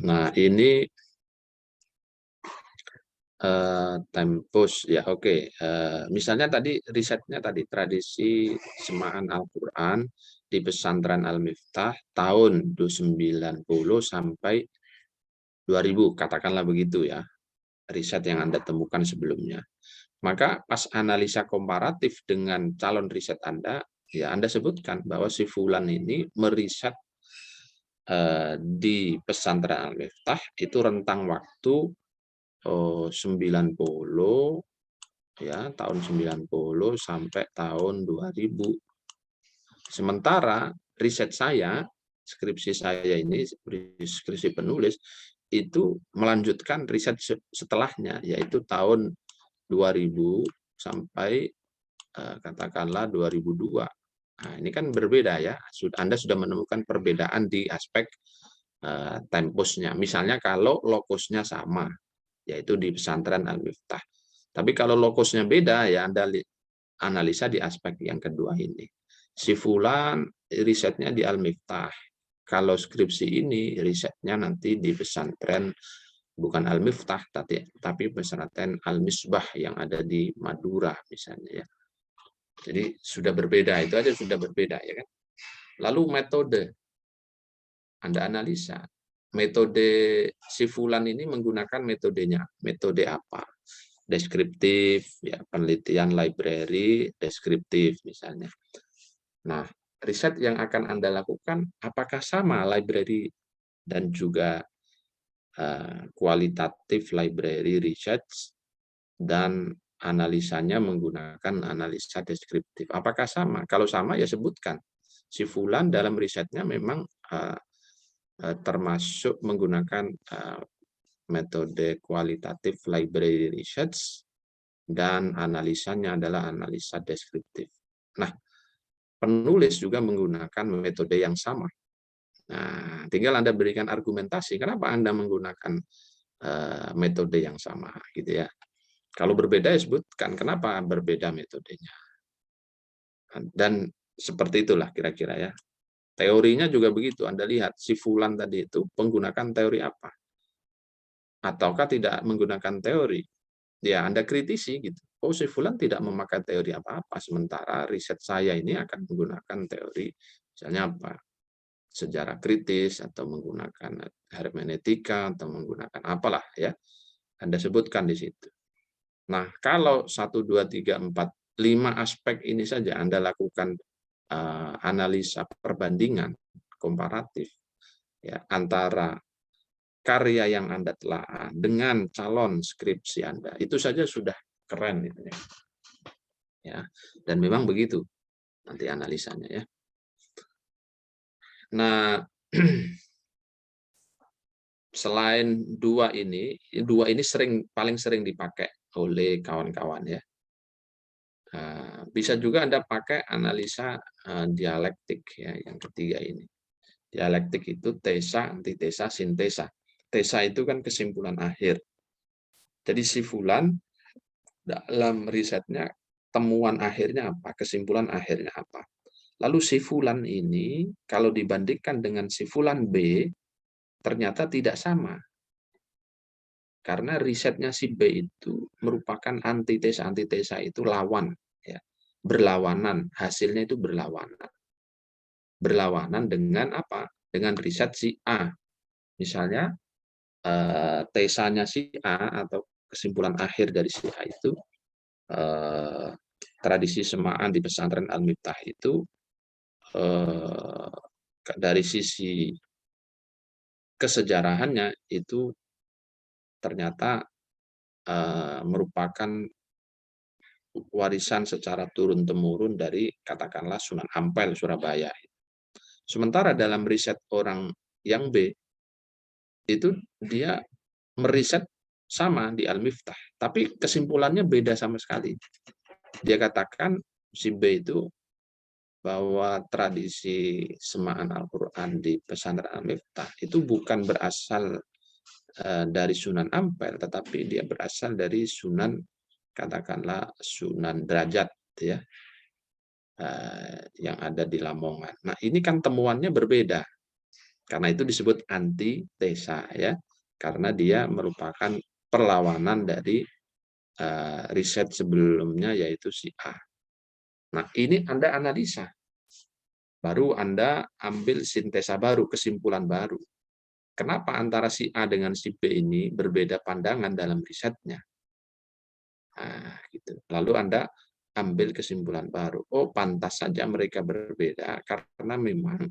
Nah, ini tempus ya, oke. Misalnya tadi risetnya tadi tradisi semaan Al-Quran di pesantren Al-Miftah tahun 90 sampai 2000, katakanlah begitu ya, riset yang Anda temukan sebelumnya. Maka pas analisa komparatif dengan calon riset Anda, ya Anda sebutkan bahwa si fulan ini meriset di pesantren Al-Miftah itu rentang waktu 90 ya, tahun 90 sampai tahun 2000. Sementara riset saya, skripsi saya ini, skripsi penulis, itu melanjutkan riset setelahnya, yaitu tahun 2000 sampai katakanlah 2002. Nah, ini kan berbeda ya. Anda sudah menemukan perbedaan di aspek tempusnya. Misalnya kalau lokusnya sama, yaitu di pesantren Al-Miftah. Tapi kalau lokusnya beda, ya Anda analisa di aspek yang kedua ini. Si fulan risetnya di Al-Miftah. Kalau skripsi ini risetnya nanti di pesantren bukan Al-Miftah tapi pesantren Al-Misbah yang ada di Madura misalnya ya. Jadi sudah berbeda, itu aja sudah berbeda ya kan. Lalu metode Anda analisa. Metode si fulan ini menggunakan metodenya. Metode apa? Deskriptif, ya, penelitian library, deskriptif misalnya. Nah, riset yang akan Anda lakukan apakah sama library dan juga kualitatif library research dan analisanya menggunakan analisa deskriptif. Apakah sama? Kalau sama ya sebutkan. Si fulan dalam risetnya memang termasuk menggunakan metode kualitatif library research dan analisanya adalah analisa deskriptif. Nah, penulis juga menggunakan metode yang sama. Nah, tinggal Anda berikan argumentasi kenapa Anda menggunakan metode yang sama, gitu ya. Kalau berbeda, ya sebutkan kenapa berbeda metodenya. Dan seperti itulah kira-kira ya. Teorinya juga begitu. Anda lihat si fulan tadi itu menggunakan teori apa, ataukah tidak menggunakan teori. Ya, Anda kritisi gitu. Oh, si fulan tidak memakai teori apa-apa, sementara riset saya ini akan menggunakan teori, misalnya apa? Sejarah kritis, atau menggunakan hermeneutika, atau menggunakan apalah ya. Anda sebutkan di situ. Nah, kalau 1, 2, 3, 4, 5 aspek ini saja Anda lakukan analisa perbandingan komparatif ya, antara karya yang Anda telah dengan calon skripsi Anda, itu saja sudah keren gitu ya. Dan memang begitu nanti analisanya ya. Nah, selain dua ini paling sering dipakai oleh kawan-kawan ya. Bisa juga Anda pakai analisa dialektik ya, yang ketiga ini. Dialektik itu tesa, antitesa, sintesa. Tesa itu kan kesimpulan akhir. Jadi si fulan dalam risetnya temuan akhirnya apa, kesimpulan akhirnya apa. Lalu si fulan ini kalau dibandingkan dengan si fulan B ternyata tidak sama. Karena risetnya si B itu merupakan antitesa. Antitesa itu lawan ya. Berlawanan, hasilnya itu berlawanan. Berlawanan dengan apa? Dengan riset si A. Misalnya tesanya si A atau kesimpulan akhir dari si A itu tradisi semaan di pesantren Al-Miftah itu dari sisi kesejarahannya itu ternyata merupakan warisan secara turun-temurun dari katakanlah Sunan Ampel Surabaya. Sementara dalam riset orang yang B itu dia meriset sama di Al-Miftah, tapi kesimpulannya beda sama sekali. Dia katakan si B itu bahwa tradisi semaan Al-Quran di pesantren Al-Miftah itu bukan berasal dari Sunan Ampel, tetapi dia berasal dari Sunan, katakanlah Sunan Derajat ya, yang ada di Lamongan. Nah, ini kan temuannya berbeda. Karena itu disebut antitesa ya, karena dia merupakan perlawanan dari riset sebelumnya yaitu si A. Nah, ini Anda analisa. Baru Anda ambil sintesa baru, kesimpulan baru. Kenapa antara si A dengan si B ini berbeda pandangan dalam risetnya? Nah, gitu. Lalu Anda ambil kesimpulan baru. Oh, pantas saja mereka berbeda karena memang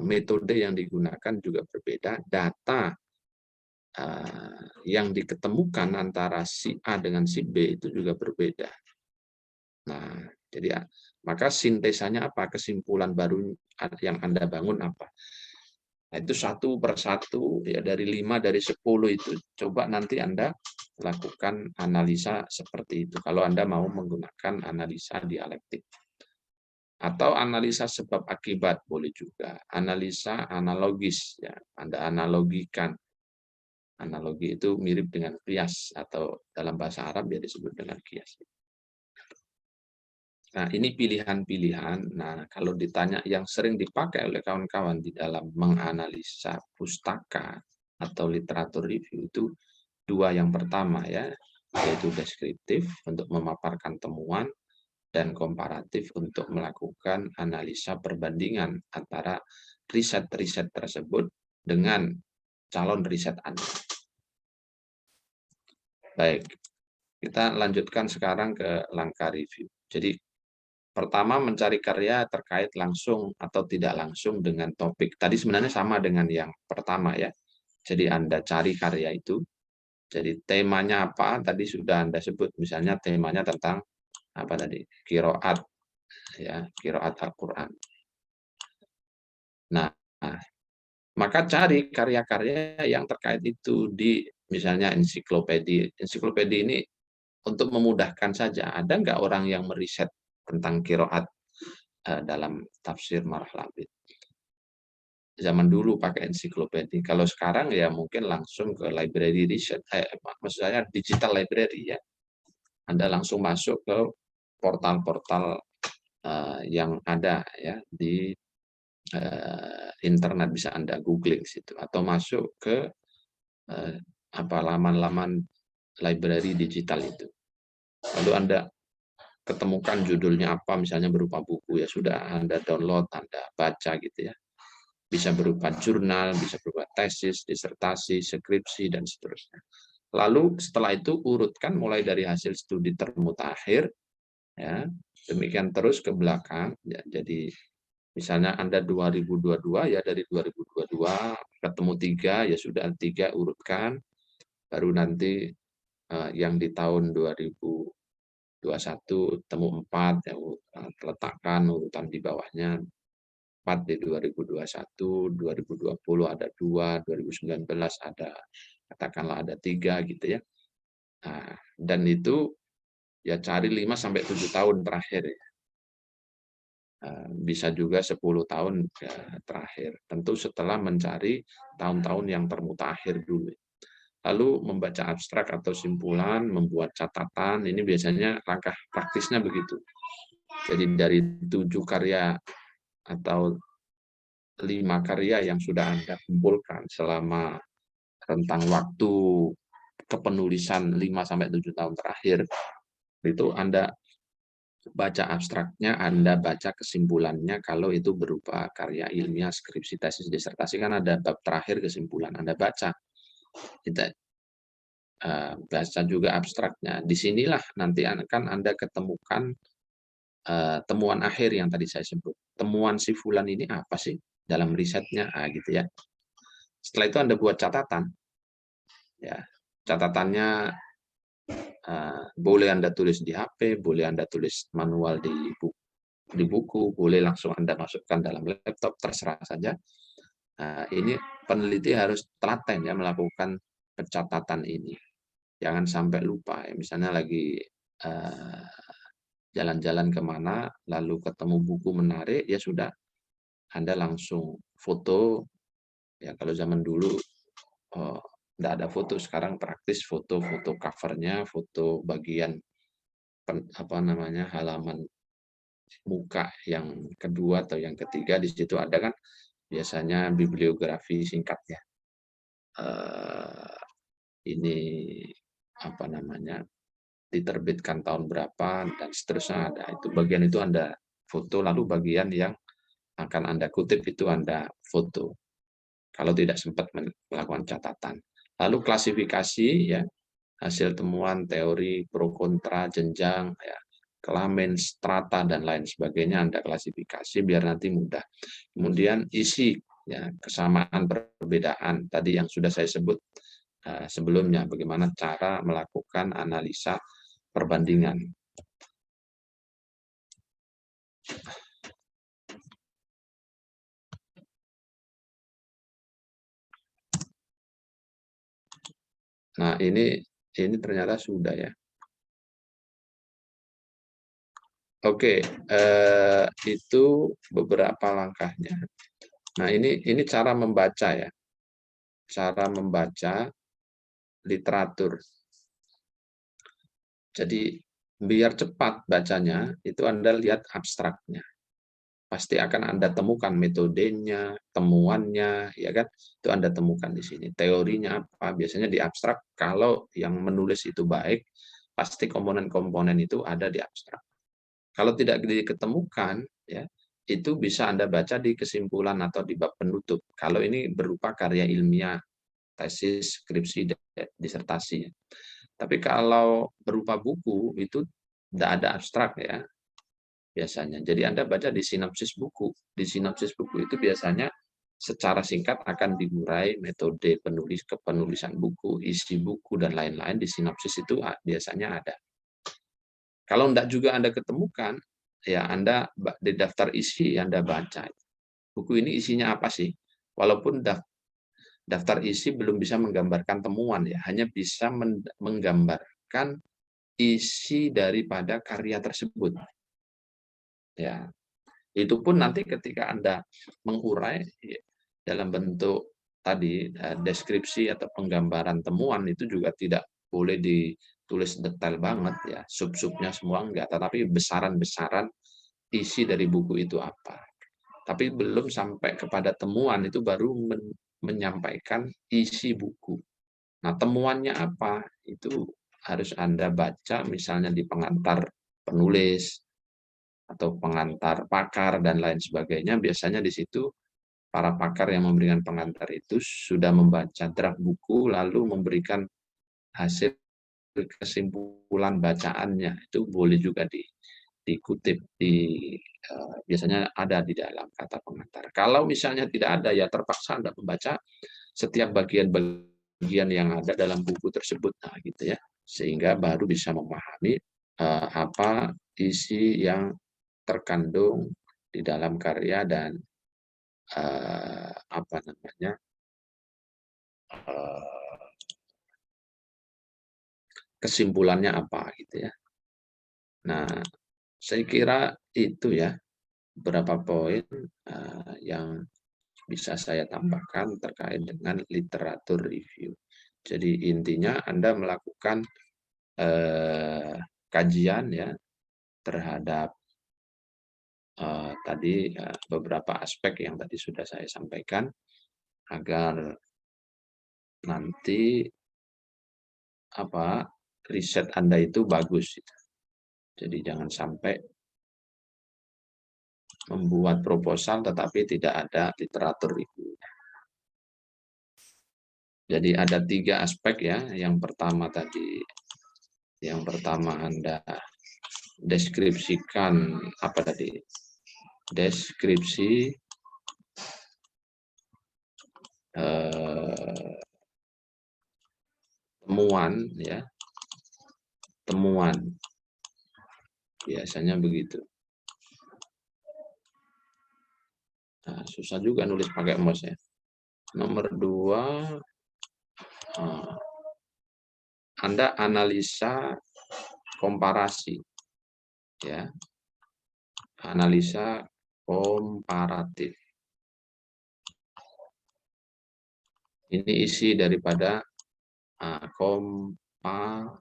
metode yang digunakan juga berbeda, data yang diketemukan antara si A dengan si B itu juga berbeda. Nah, jadi maka sintesanya apa? Kesimpulan baru yang Anda bangun apa? Nah, itu satu persatu ya, dari 5 dari 10 itu coba nanti Anda lakukan analisa seperti itu kalau Anda mau menggunakan analisa dialektik. Atau analisa sebab akibat boleh juga. Analisa analogis, ya, Anda analogikan. Analogi itu mirip dengan kias, atau dalam bahasa Arab ya disebut dengan kias. Nah, ini pilihan-pilihan. Nah, kalau ditanya yang sering dipakai oleh kawan-kawan di dalam menganalisa pustaka atau literatur review itu dua yang pertama, ya, yaitu deskriptif untuk memaparkan temuan dan komparatif untuk melakukan analisa perbandingan antara riset-riset tersebut dengan calon riset Anda. Baik, kita lanjutkan sekarang ke langkah review. Jadi, pertama mencari karya terkait langsung atau tidak langsung dengan topik. Tadi sebenarnya sama dengan yang pertama, ya. Jadi Anda cari karya itu. Jadi temanya apa? Tadi sudah Anda sebut. Misalnya temanya tentang apa tadi? Qiraat, ya, qiraat Al-Qur'an. Nah, maka cari karya-karya yang terkait itu di misalnya ensiklopedia. Ensiklopedia ini untuk memudahkan saja. Ada nggak orang yang meriset tentang qiraat dalam tafsir Marah Labid? Zaman dulu pakai ensiklopedia. Kalau sekarang ya mungkin langsung ke library research, maksud saya digital library, ya. Anda langsung masuk ke portal-portal yang ada, ya, di internet, bisa Anda googling situ, atau masuk ke laman-laman library digital itu. Lalu Anda ketemukan judulnya apa, misalnya berupa buku, ya sudah Anda download, Anda baca gitu, ya. Bisa berupa jurnal, bisa berupa tesis, disertasi, skripsi, dan seterusnya. Lalu setelah itu urutkan mulai dari hasil studi termutakhir, ya, demikian terus ke belakang, ya. Jadi misalnya Anda 2022, ya dari 2022 ketemu 3, ya sudah 3 urutkan, baru nanti yang di tahun 2021 temu 4, ya, letakkan urutan di bawahnya. 4 di 2021, 2020 ada 2, 2019 ada, katakanlah ada 3 gitu, ya. Nah, dan itu ya cari 5-7 tahun terakhir, ya. Bisa juga 10 tahun terakhir. Tentu setelah mencari tahun-tahun yang termutakhir dulu. Lalu membaca abstrak atau simpulan, membuat catatan, ini biasanya langkah praktisnya begitu. Jadi dari 7 karya atau 5 karya yang sudah Anda kumpulkan selama rentang waktu kepenulisan 5-7 tahun terakhir, itu Anda baca abstraknya, Anda baca kesimpulannya, kalau itu berupa karya ilmiah, skripsi, tesis, disertasi, kan ada bab terakhir kesimpulan, Anda baca. Kita baca juga abstraknya. Disinilah nanti akan Anda ketemukan temuan akhir yang tadi saya sebut. Temuan si fulan ini apa sih dalam risetnya, gitu, ya. Setelah itu Anda buat catatan, ya. Catatannya boleh Anda tulis di HP, boleh Anda tulis manual di buku, boleh langsung Anda masukkan dalam laptop, terserah saja. Ini peneliti harus telaten, ya, melakukan pencatatan ini. Jangan sampai lupa, ya. Misalnya lagi jalan-jalan kemana, lalu ketemu buku menarik, ya sudah, Anda langsung foto. Ya, kalau zaman dulu tidak ada foto, sekarang praktis foto-foto covernya, foto bagian halaman muka yang kedua atau yang ketiga, di situ ada kan biasanya bibliografi singkatnya. Ini diterbitkan tahun berapa dan seterusnya ada. Itu bagian itu Anda foto, lalu bagian yang akan Anda kutip itu Anda foto. Kalau tidak sempat melakukan catatan. Lalu klasifikasi, ya, hasil temuan, teori, pro kontra, jenjang, ya, kelamin, strata, dan lain sebagainya Anda klasifikasi biar nanti mudah. Kemudian isi, ya, kesamaan perbedaan tadi yang sudah saya sebut sebelumnya, bagaimana cara melakukan analisa perbandingan. Nah, ini ternyata sudah, ya. Oke, itu beberapa langkahnya. Nah, ini cara membaca ya. Cara membaca literatur. Jadi biar cepat bacanya, itu Anda lihat abstraknya. Pasti akan Anda temukan metodenya, temuannya, ya kan? Itu Anda temukan di sini. Teorinya apa? Biasanya di abstrak, kalau yang menulis itu baik, pasti komponen-komponen itu ada di abstrak. Kalau tidak diketemukan, ya, itu bisa Anda baca di kesimpulan atau di bab penutup. Kalau ini berupa karya ilmiah, tesis, skripsi, disertasi. Tapi kalau berupa buku, itu tidak ada abstrak ya, biasanya. Jadi Anda baca di sinopsis buku. Di sinopsis buku itu biasanya secara singkat akan diurai metode penulisan buku, isi buku, dan lain-lain. Di sinopsis itu biasanya ada. Kalau tidak juga Anda ketemukan, ya Anda di daftar isi Anda baca. Buku ini isinya apa sih? Walaupun daftar isi belum bisa menggambarkan temuan, ya, hanya bisa menggambarkan isi daripada karya tersebut. Ya, itu pun nanti ketika Anda mengurai ya, dalam bentuk tadi deskripsi atau penggambaran temuan, itu juga tidak boleh ditulis detail banget ya, sub-subnya semua enggak, tetapi besaran-besaran isi dari buku itu apa. Tapi belum sampai kepada temuan, itu baru menyampaikan isi buku. Nah, temuannya apa? Itu harus Anda baca misalnya di pengantar penulis atau pengantar pakar dan lain sebagainya. Biasanya di situ para pakar yang memberikan pengantar itu sudah membaca draft buku lalu memberikan hasil kesimpulan bacaannya. Itu boleh juga dikutip biasanya ada di dalam kata pengantar. Kalau misalnya tidak ada, ya terpaksa Anda membaca setiap bagian-bagian yang ada dalam buku tersebut, nah gitu ya, sehingga baru bisa memahami apa isi yang terkandung di dalam karya dan apa namanya kesimpulannya apa gitu ya. Nah, saya kira itu ya beberapa poin yang bisa saya tambahkan terkait dengan literatur review. Jadi intinya Anda melakukan kajian ya terhadap tadi beberapa aspek yang tadi sudah saya sampaikan agar nanti riset Anda itu bagus. Jadi jangan sampai membuat proposal tetapi tidak ada literatur review. Jadi ada 3 aspek ya. Yang pertama tadi, yang pertama Anda deskripsikan apa tadi? Deskripsi temuan ya. Temuan. Biasanya begitu. Nah, susah juga nulis pakai mouse ya. Nomor 2, Anda analisa komparasi. Ya. Analisa komparatif. Ini isi daripada komparasi.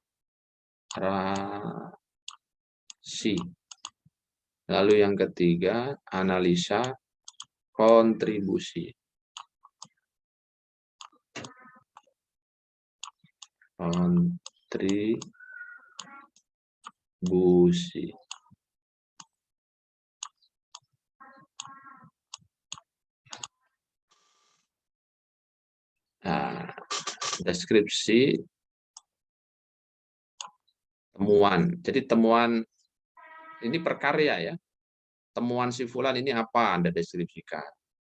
Lalu yang ketiga, analisa kontribusi. Kontribusi. Nah, deskripsi temuan. Jadi temuan ini perkarya ya. Temuan si fulan ini apa Anda deskripsikan.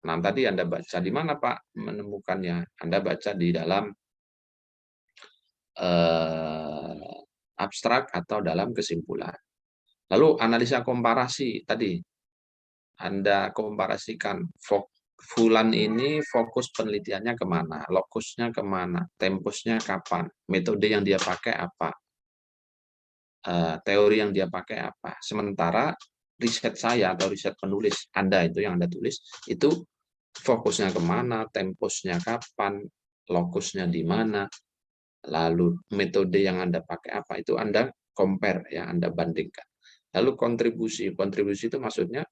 Nah, tadi Anda baca di mana Pak menemukannya? Anda baca di dalam abstrak atau dalam kesimpulan. Lalu analisa komparasi tadi. Anda komparasikan fulan ini fokus penelitiannya kemana, lokusnya kemana, temposnya kapan, metode yang dia pakai apa, teori yang dia pakai apa. Sementara riset saya atau riset penulis Anda itu yang Anda tulis, itu fokusnya kemana, temposnya kapan, lokusnya di mana, lalu metode yang Anda pakai apa, itu Anda compare, ya, Anda bandingkan. Lalu kontribusi itu maksudnya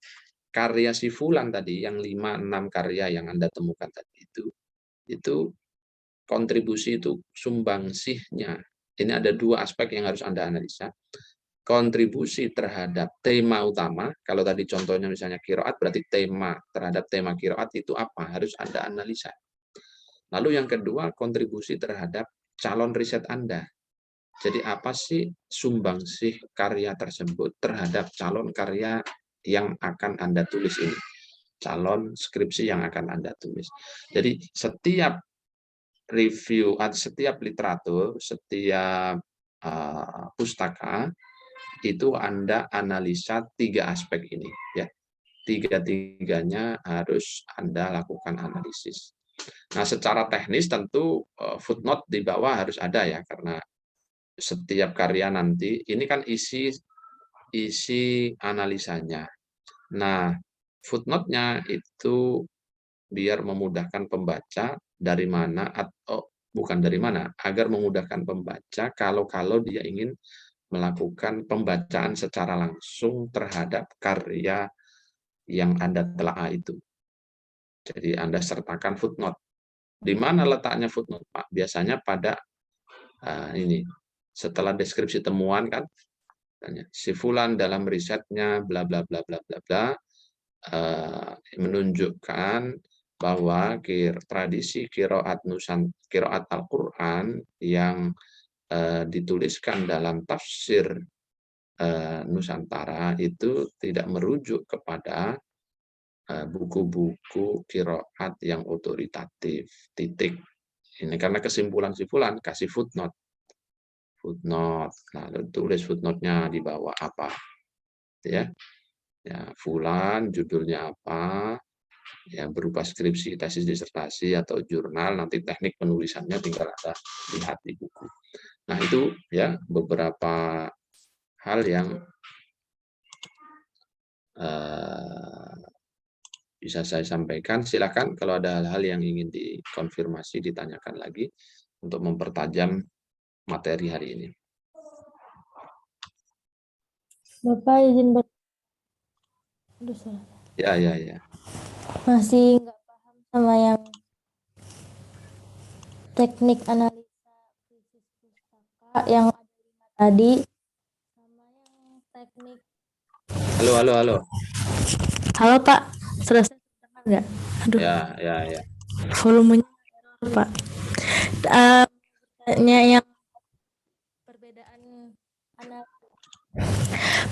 karya si Fulan tadi, yang 5-6 karya yang Anda temukan tadi itu kontribusi itu sumbangsihnya. Ini ada dua aspek yang harus Anda analisa. Kontribusi terhadap tema utama, kalau tadi contohnya misalnya qiraat, berarti tema terhadap tema qiraat itu apa, harus Anda analisa. Lalu yang kedua, kontribusi terhadap calon riset Anda. Jadi apa sih sumbangsih karya tersebut terhadap calon karya yang akan Anda tulis ini, calon skripsi yang akan Anda tulis. Jadi setiap review, setiap literatur, setiap pustaka, itu Anda analisa 3 aspek ini, ya. Tiga-tiganya harus Anda lakukan analisis. Nah, secara teknis tentu footnote di bawah harus ada, ya, karena setiap karya nanti ini kan isi analisanya. Nah, footnote-nya itu biar memudahkan pembaca dari mana, atau bukan dari mana, agar memudahkan pembaca kalau dia ingin melakukan pembacaan secara langsung terhadap karya yang Anda telaah itu. Jadi Anda sertakan footnote. Di mana letaknya footnote, Pak? Biasanya pada ini, setelah deskripsi temuan kan, si Fulan dalam risetnya bla bla bla bla bla bla menunjukkan bahwa tradisi qiraat Al-Qur'an yang dituliskan dalam tafsir Nusantara itu tidak merujuk kepada buku-buku qiraat yang otoritatif. Titik. Ini karena kesimpulan si Fulan, kasih footnote. Lalu tulis footnote-nya di bawah apa, ya, Fulan, judulnya apa, ya, berupa skripsi, tesis disertasi atau jurnal, nanti teknik penulisannya tinggal Anda lihat di buku. Nah, itu, ya, beberapa hal yang bisa saya sampaikan. Silakan kalau ada hal-hal yang ingin dikonfirmasi, ditanyakan lagi untuk mempertajam materi hari ini. Bapak izin Ya. Masih nggak paham sama yang teknik analisa krisis pustaka yang ada 5 tadi, sama yang teknik. Halo. Halo Pak, selesai nggak? Aduh. Ya. Volumenya error Pak. Yang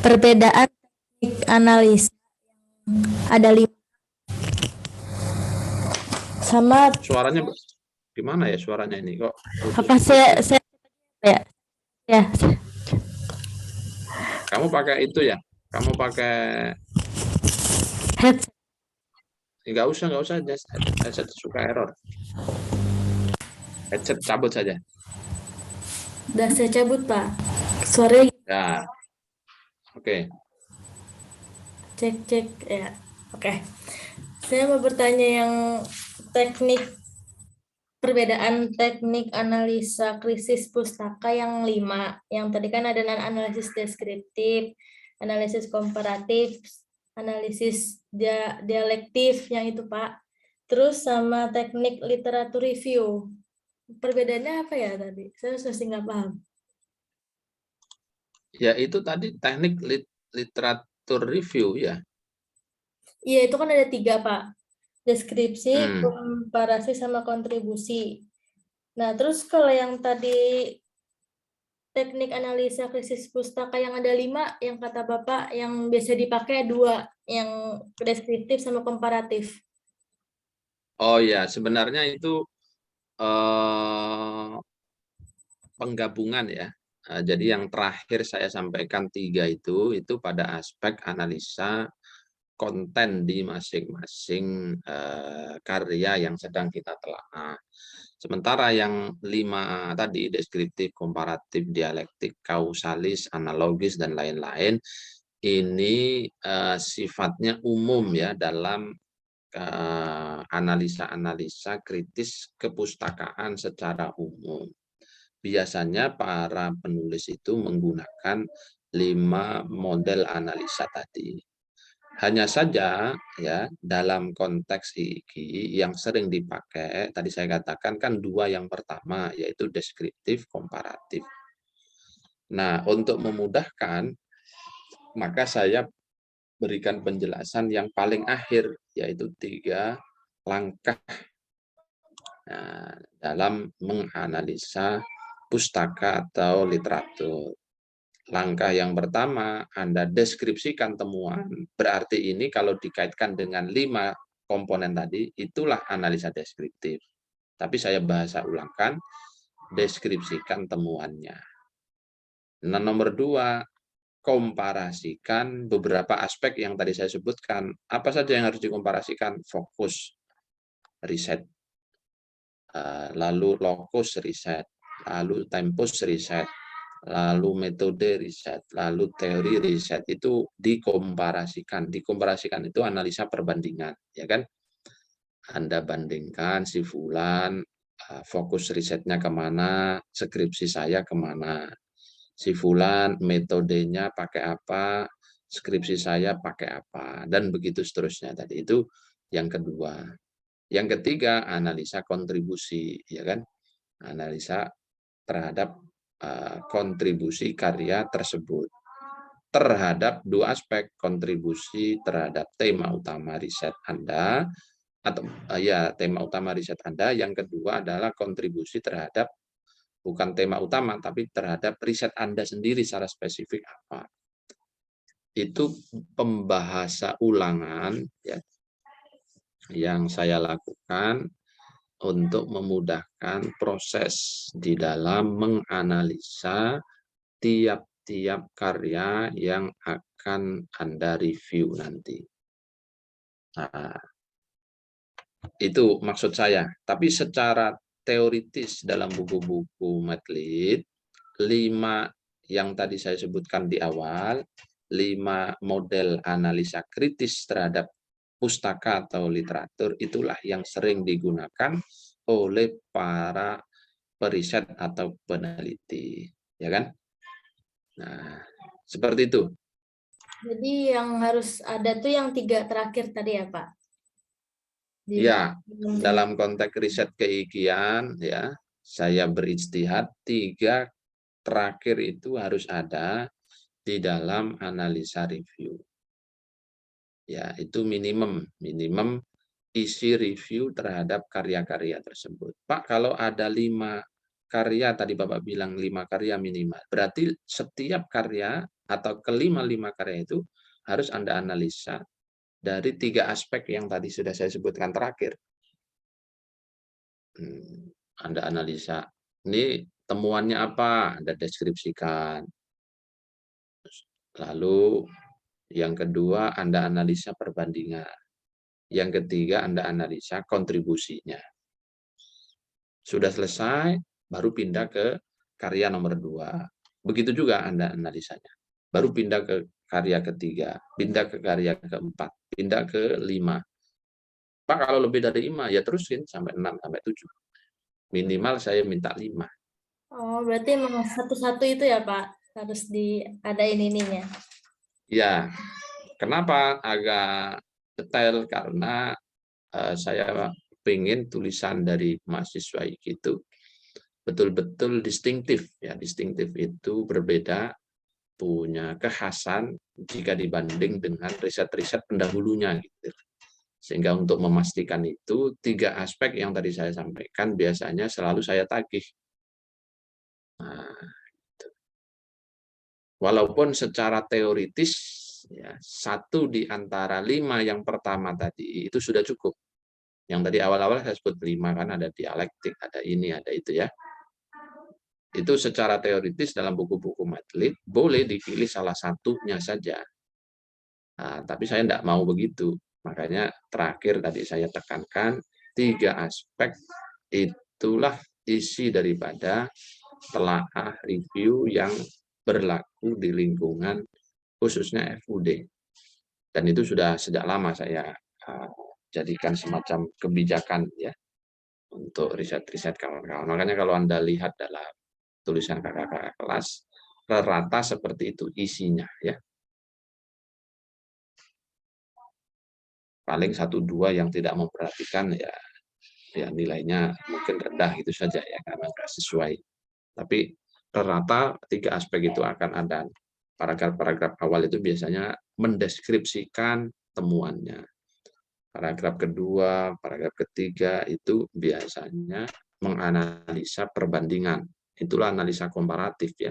perbedaan teknik analisa yang ada 5. Sama suaranya gimana ya, suaranya ini kok apa saya ya. Kamu pakai itu ya? Kamu pakai headset? Nggak usah headset suka error. Headset cabut saja. Udah saya cabut Pak. Suaranya ya. Oke. Cek ya. Oke. Saya mau bertanya yang perbedaan teknik analisa krisis pustaka yang 5. Yang tadi kan ada analisis deskriptif, analisis komparatif, analisis dialektif, yang itu Pak. Terus sama teknik literatur review. Perbedaannya apa ya tadi? Saya masih nggak paham. Ya, itu tadi teknik literatur review, ya. Iya, itu kan ada 3 Pak. Deskripsi, komparasi, sama kontribusi. Nah, terus kalau yang tadi teknik analisa krisis pustaka yang ada 5, yang kata Bapak yang biasa dipakai 2, yang deskriptif sama komparatif. Oh ya, sebenarnya itu penggabungan, ya. Jadi yang terakhir saya sampaikan 3 itu pada aspek analisa konten di masing-masing karya yang sedang kita telah. Sementara yang 5 tadi, deskriptif, komparatif, dialektik, kausalis, analogis, dan lain-lain, ini sifatnya umum ya dalam analisa-analisa kritis kepustakaan secara umum. Biasanya para penulis itu menggunakan 5 model analisa tadi. Hanya saja ya dalam konteks ini yang sering dipakai, tadi saya katakan kan 2 yang pertama, yaitu deskriptif, komparatif. Nah, untuk memudahkan, maka saya berikan penjelasan yang paling akhir, yaitu 3 langkah dalam menganalisa pustaka atau literatur. Langkah yang pertama, Anda deskripsikan temuan. Berarti ini kalau dikaitkan dengan 5 komponen tadi, itulah analisa deskriptif. Tapi saya bahasa ulangkan, deskripsikan temuannya. Nah, nomor 2, komparasikan beberapa aspek yang tadi saya sebutkan. Apa saja yang harus dikomparasikan? Fokus, riset, lalu lokus riset, lalu tempus riset, lalu metode riset, lalu teori riset, itu dikomparasikan. Dikomparasikan itu analisa perbandingan, ya kan? Anda bandingkan si fulan, fokus risetnya kemana, skripsi saya kemana. Si fulan metodenya pakai apa, skripsi saya pakai apa, dan begitu seterusnya. Tadi itu yang kedua. Yang ketiga, analisa kontribusi, ya kan? Analisa terhadap kontribusi karya tersebut terhadap 2 aspek, kontribusi terhadap tema utama riset Anda atau tema utama riset Anda, yang kedua adalah kontribusi terhadap bukan tema utama tapi terhadap riset Anda sendiri secara spesifik apa. Itu pembahasa ulangan ya yang saya lakukan untuk memudahkan proses di dalam menganalisa tiap-tiap karya yang akan Anda review nanti. Nah, itu maksud saya. Tapi secara teoritis dalam buku-buku Madlit, 5 yang tadi saya sebutkan di awal, 5 model analisa kritis terhadap pustaka atau literatur, itulah yang sering digunakan oleh para periset atau peneliti, ya kan? Nah, seperti itu. Jadi yang harus ada tuh yang 3 terakhir tadi ya, Pak? Ya, dalam konteks riset keikian, ya, saya berijtihad 3 terakhir itu harus ada di dalam analisa review. Ya, itu minimum isi review terhadap karya-karya tersebut. Pak, kalau ada 5 karya, tadi Bapak bilang 5 karya minimal, berarti setiap karya atau kelima-5 karya itu harus Anda analisa dari 3 aspek yang tadi sudah saya sebutkan terakhir. Anda analisa, ini temuannya apa, Anda deskripsikan. Lalu yang kedua, Anda analisa perbandingan. Yang ketiga, Anda analisa kontribusinya. Sudah selesai, baru pindah ke karya nomor 2. Begitu juga Anda analisanya. Baru pindah ke karya ketiga, pindah ke karya keempat, pindah ke 5. Pak, kalau lebih dari 5, ya terusin sampai 6, sampai 7. Minimal saya minta 5. Oh, berarti memang satu-satu itu ya, Pak? Harus diadain ininya. Ya, kenapa agak detail? Karena saya ingin tulisan dari mahasiswa itu betul-betul distintif. Ya, distintif itu berbeda, punya kekhasan jika dibanding dengan riset-riset pendahulunya. Gitu. Sehingga untuk memastikan itu, 3 aspek yang tadi saya sampaikan biasanya selalu saya tagih. Nah, walaupun secara teoritis ya, 1 di antara 5 yang pertama tadi itu sudah cukup. Yang tadi awal-awal saya sebut 5 kan, ada dialektik, ada ini, ada itu ya. Itu secara teoritis dalam buku-buku Madlit boleh dipilih salah satunya saja. Nah, tapi saya tidak mau begitu. Makanya terakhir tadi saya tekankan 3 aspek itulah isi daripada telaah review yang berlaku di lingkungan khususnya FUD. Dan itu sudah sejak lama saya jadikan semacam kebijakan ya untuk riset-riset kawan-kawan. Makanya kalau Anda lihat dalam tulisan kakak-kakak kelas, rata seperti itu isinya ya. Paling 1-2 yang tidak memperhatikan ya nilainya mungkin rendah itu saja ya karena nggak sesuai. Tapi rata 3 aspek itu akan ada. Paragraf-paragraf awal itu biasanya mendeskripsikan temuannya. Paragraf kedua, paragraf ketiga itu biasanya menganalisa perbandingan. Itulah analisa komparatif ya.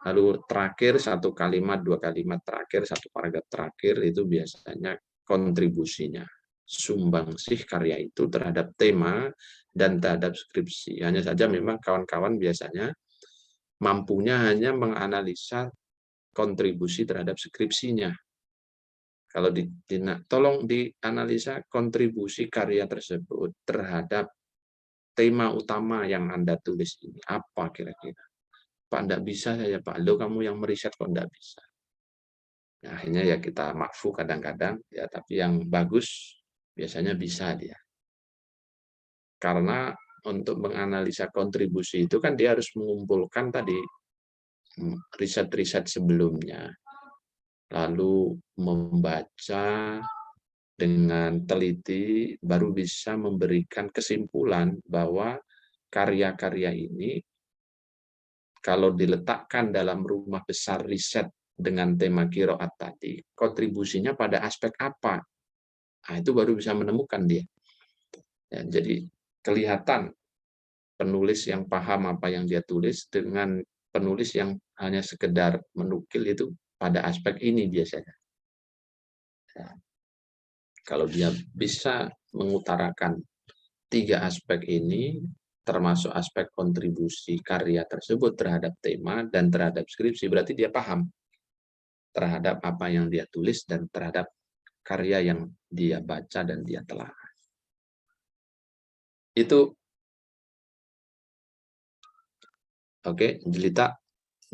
Lalu terakhir 1 kalimat, 2 kalimat terakhir, 1 paragraf terakhir itu biasanya kontribusinya. Sumbangsih karya itu terhadap tema dan terhadap skripsi. Hanya saja memang kawan-kawan biasanya mampunya hanya menganalisa kontribusi terhadap skripsinya. Kalau tolong dianalisa kontribusi karya tersebut terhadap tema utama yang Anda tulis ini. Apa kira-kira? Pak, enggak bisa saya, Pak. Lo kamu yang meriset kok enggak bisa. Nah, akhirnya ya kita makfu kadang-kadang, ya tapi yang bagus biasanya bisa dia. Karena untuk menganalisa kontribusi itu kan dia harus mengumpulkan tadi riset-riset sebelumnya. Lalu membaca dengan teliti baru bisa memberikan kesimpulan bahwa karya-karya ini kalau diletakkan dalam rumah besar riset dengan tema qiraat tadi, kontribusinya pada aspek apa? Nah, itu baru bisa menemukan dia. Ya, jadi kelihatan penulis yang paham apa yang dia tulis dengan penulis yang hanya sekedar menukil itu pada aspek ini biasanya. Ya. Kalau dia bisa mengutarakan 3 aspek ini, termasuk aspek kontribusi karya tersebut terhadap tema dan terhadap skripsi, berarti dia paham terhadap apa yang dia tulis dan terhadap karya yang dia baca dan dia telah. Itu oke, Jelita,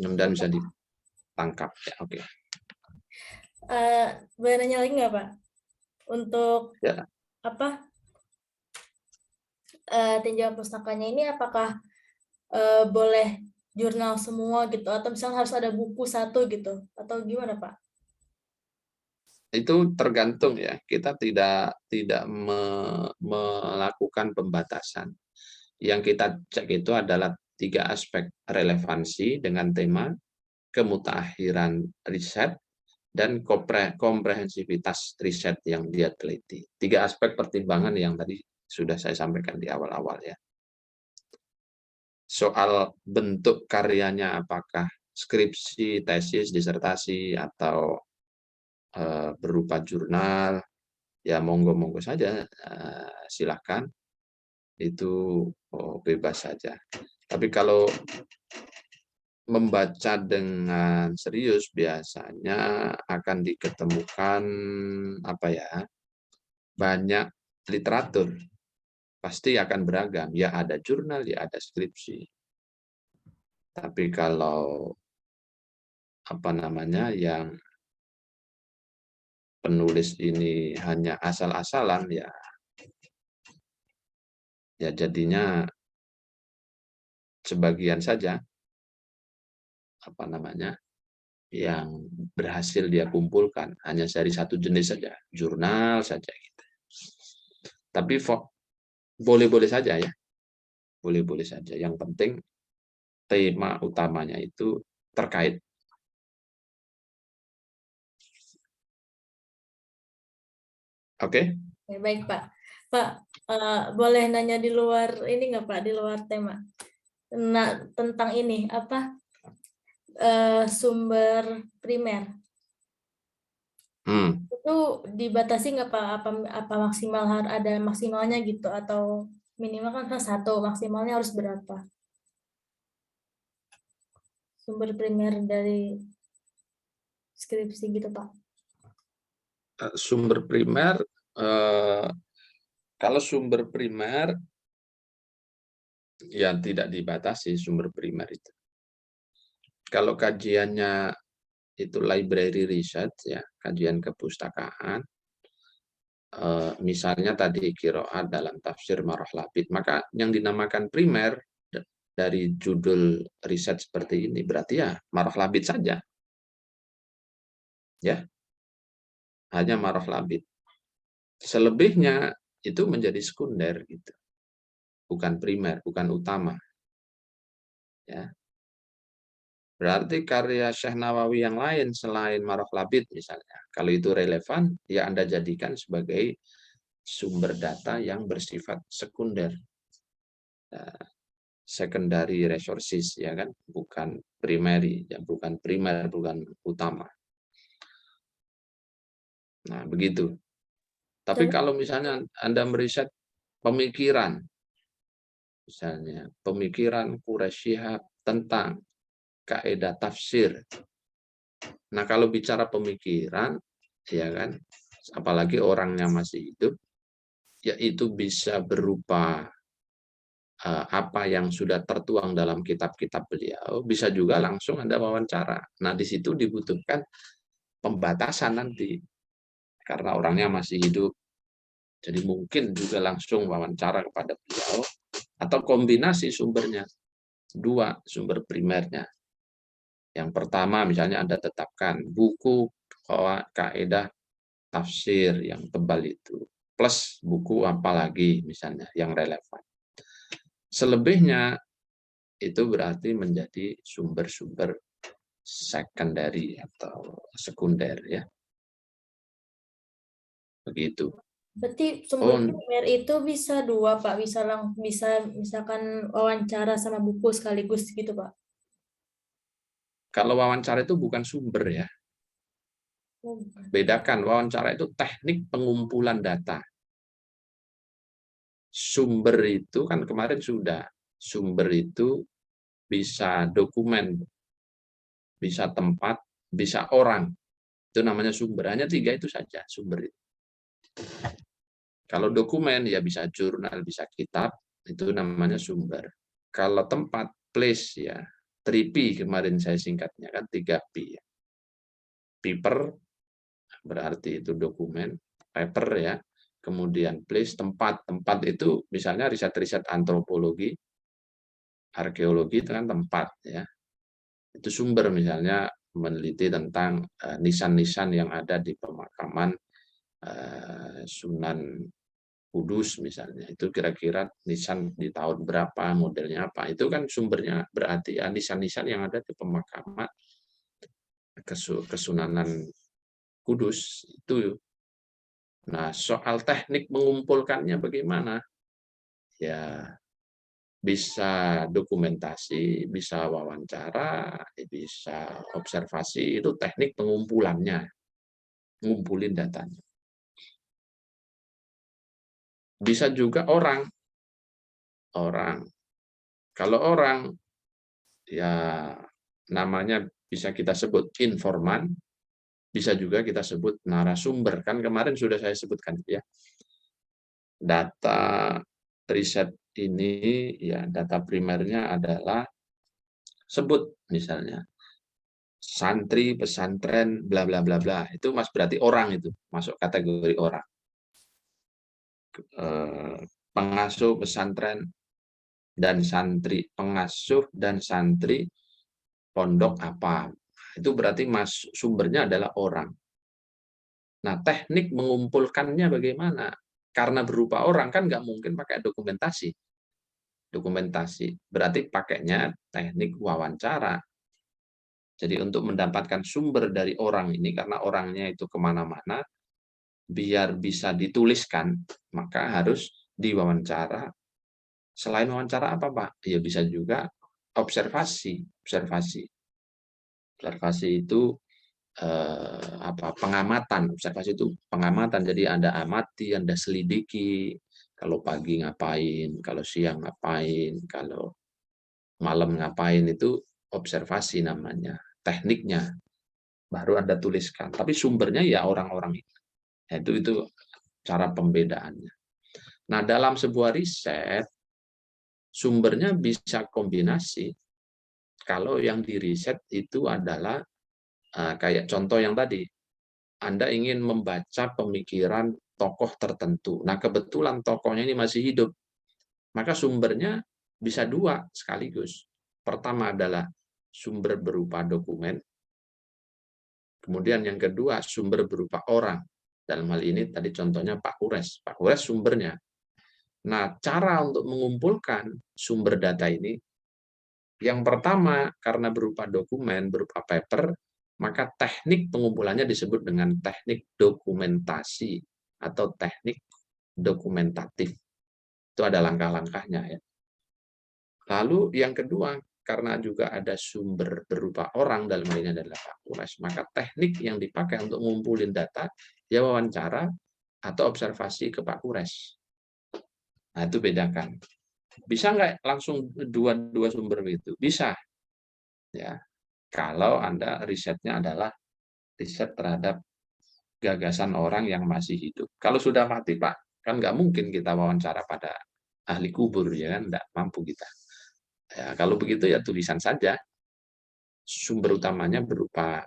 mudah-mudahan bisa ditangkap ya. Oke. Boleh nanya lagi nggak, Pak? Untuk Ya. apa? Tinjauan pustakanya ini apakah boleh jurnal semua gitu atau misalnya harus ada buku 1 gitu atau gimana, Pak? Itu tergantung ya, kita tidak melakukan pembatasan. Yang kita cek itu adalah 3 aspek: relevansi dengan tema, kemutakhiran riset, dan komprehensivitas riset yang dia teliti. 3 aspek pertimbangan yang tadi sudah saya sampaikan di awal-awal ya. Soal bentuk karyanya apakah skripsi, tesis, disertasi, atau berupa jurnal, ya monggo-monggo saja, silakan. Itu bebas saja. Tapi kalau membaca dengan serius biasanya akan diketemukan banyak literatur, pasti akan beragam. Ya ada jurnal, ya ada skripsi. Tapi kalau yang penulis ini hanya asal-asalan ya jadinya sebagian saja yang berhasil dia kumpulkan hanya dari 1 jenis saja, jurnal saja gitu. Tapi boleh-boleh saja ya. Boleh-boleh saja. Yang penting tema utamanya itu terkait. Oke? Baik, Pak. Pak, boleh nanya di luar ini nggak, Pak? Di luar tema. Nah, tentang ini, sumber primer. Itu dibatasi nggak, Pak? Apa maksimal harus ada maksimalnya gitu? Atau minimal kan 1, maksimalnya harus berapa? Sumber primer dari skripsi gitu, Pak. Sumber primer, kalau sumber primer ya tidak dibatasi sumber primer itu. Kalau kajiannya itu library research, ya kajian kepustakaan, misalnya tadi qiraat dalam tafsir Marah Labid, maka yang dinamakan primer dari judul riset seperti ini berarti ya Marah Labid saja, ya hanya Marah Labid. Selebihnya itu menjadi sekunder gitu, bukan primer, bukan utama, ya. Berarti karya Syekh Nawawi yang lain selain Marah Labid misalnya, kalau itu relevan, ya Anda jadikan sebagai sumber data yang bersifat sekunder, secondary resources, ya kan, bukan primary, ya bukan primer, bukan utama. Nah, begitu. Tapi kalau misalnya Anda meriset pemikiran, misalnya pemikiran Quraisy Shihab tentang kaidah tafsir. Nah, kalau bicara pemikiran, ya kan, apalagi orangnya masih hidup, ya itu bisa berupa apa yang sudah tertuang dalam kitab-kitab beliau, bisa juga langsung Anda wawancara. Nah, di situ dibutuhkan pembatasan nanti, karena orangnya masih hidup. Jadi mungkin juga langsung wawancara kepada beliau, atau kombinasi sumbernya, dua sumber primernya. Yang pertama misalnya Anda tetapkan buku kaidah tafsir yang tebal itu, plus buku apa lagi misalnya yang relevan. Selebihnya itu berarti menjadi sumber-sumber secondary atau sekunder, ya. Begitu. Berarti sumber primer itu bisa dua, Pak. Bisa misalkan wawancara sama buku sekaligus gitu, Pak. Kalau wawancara itu bukan sumber, ya. Bedakan, wawancara itu teknik pengumpulan data. Sumber itu kan kemarin sudah. Sumber itu bisa dokumen, bisa tempat, bisa orang. Itu namanya sumber. Hanya 3 itu saja sumber itu. Kalau dokumen ya bisa jurnal, bisa kitab, itu namanya sumber. Kalau tempat, place, ya 3P kemarin saya singkatnya kan 3P. Ya. Paper berarti itu dokumen, paper ya. Kemudian place, tempat. Tempat itu misalnya riset-riset antropologi, arkeologi itu kan tempat, ya. Itu sumber, misalnya meneliti tentang nisan-nisan yang ada di pemakaman Sunan Kudus misalnya, itu kira-kira nisan di tahun berapa, modelnya apa, itu kan sumbernya berarti ya nisan-nisan yang ada di pemakaman Kesunanan Kudus itu. Nah, soal teknik mengumpulkannya bagaimana? Ya bisa dokumentasi, bisa wawancara, bisa observasi, itu teknik pengumpulannya, ngumpulin datanya. Bisa juga orang. Kalau orang, ya namanya bisa kita sebut informan, bisa juga kita sebut narasumber. Kan kemarin sudah saya sebutkan, ya. Data riset ini, ya data primernya adalah sebut misalnya santri pesantren bla bla bla bla, itu Mas berarti orang, itu masuk kategori orang. Pengasuh pesantren dan santri, pengasuh dan santri pondok apa, itu berarti sumbernya adalah orang. Nah, teknik mengumpulkannya bagaimana? Karena berupa orang kan nggak mungkin pakai dokumentasi. Berarti pakainya teknik wawancara. Jadi untuk mendapatkan sumber dari orang ini, karena orangnya itu kemana-mana, biar bisa dituliskan, maka harus diwawancara. Selain wawancara apa, Pak? Ya bisa juga observasi. Observasi itu pengamatan. Observasi itu pengamatan. Jadi Anda amati, Anda selidiki. Kalau pagi ngapain, kalau siang ngapain, kalau malam ngapain, itu observasi namanya. Tekniknya baru Anda tuliskan. Tapi sumbernya ya orang-orang itu. Itu cara pembedaannya. Nah, dalam sebuah riset sumbernya bisa kombinasi. Kalau yang di riset itu adalah kayak contoh yang tadi, Anda ingin membaca pemikiran tokoh tertentu. Nah, kebetulan tokohnya ini masih hidup. Maka sumbernya bisa dua sekaligus. Pertama adalah sumber berupa dokumen. Kemudian yang kedua, sumber berupa orang. Dalam hal ini tadi contohnya Pak Kures. Pak Kures sumbernya. Nah, cara untuk mengumpulkan sumber data ini, yang pertama, karena berupa dokumen, berupa paper, maka teknik pengumpulannya disebut dengan teknik dokumentasi atau teknik dokumentatif. Itu ada langkah-langkahnya ya. Lalu yang kedua, karena juga ada sumber berupa orang, dalam hal ini adalah Pak Kures, maka teknik yang dipakai untuk ngumpulin data, ya wawancara atau observasi ke Pak Kures. Nah, itu bedakan. Bisa nggak langsung dua sumber itu? Bisa. Ya, kalau Anda risetnya adalah riset terhadap gagasan orang yang masih hidup. Kalau sudah mati, Pak, kan nggak mungkin kita wawancara pada ahli kubur, ya kan? Nggak mampu kita. Ya, kalau begitu ya tulisan saja. Sumber utamanya berupa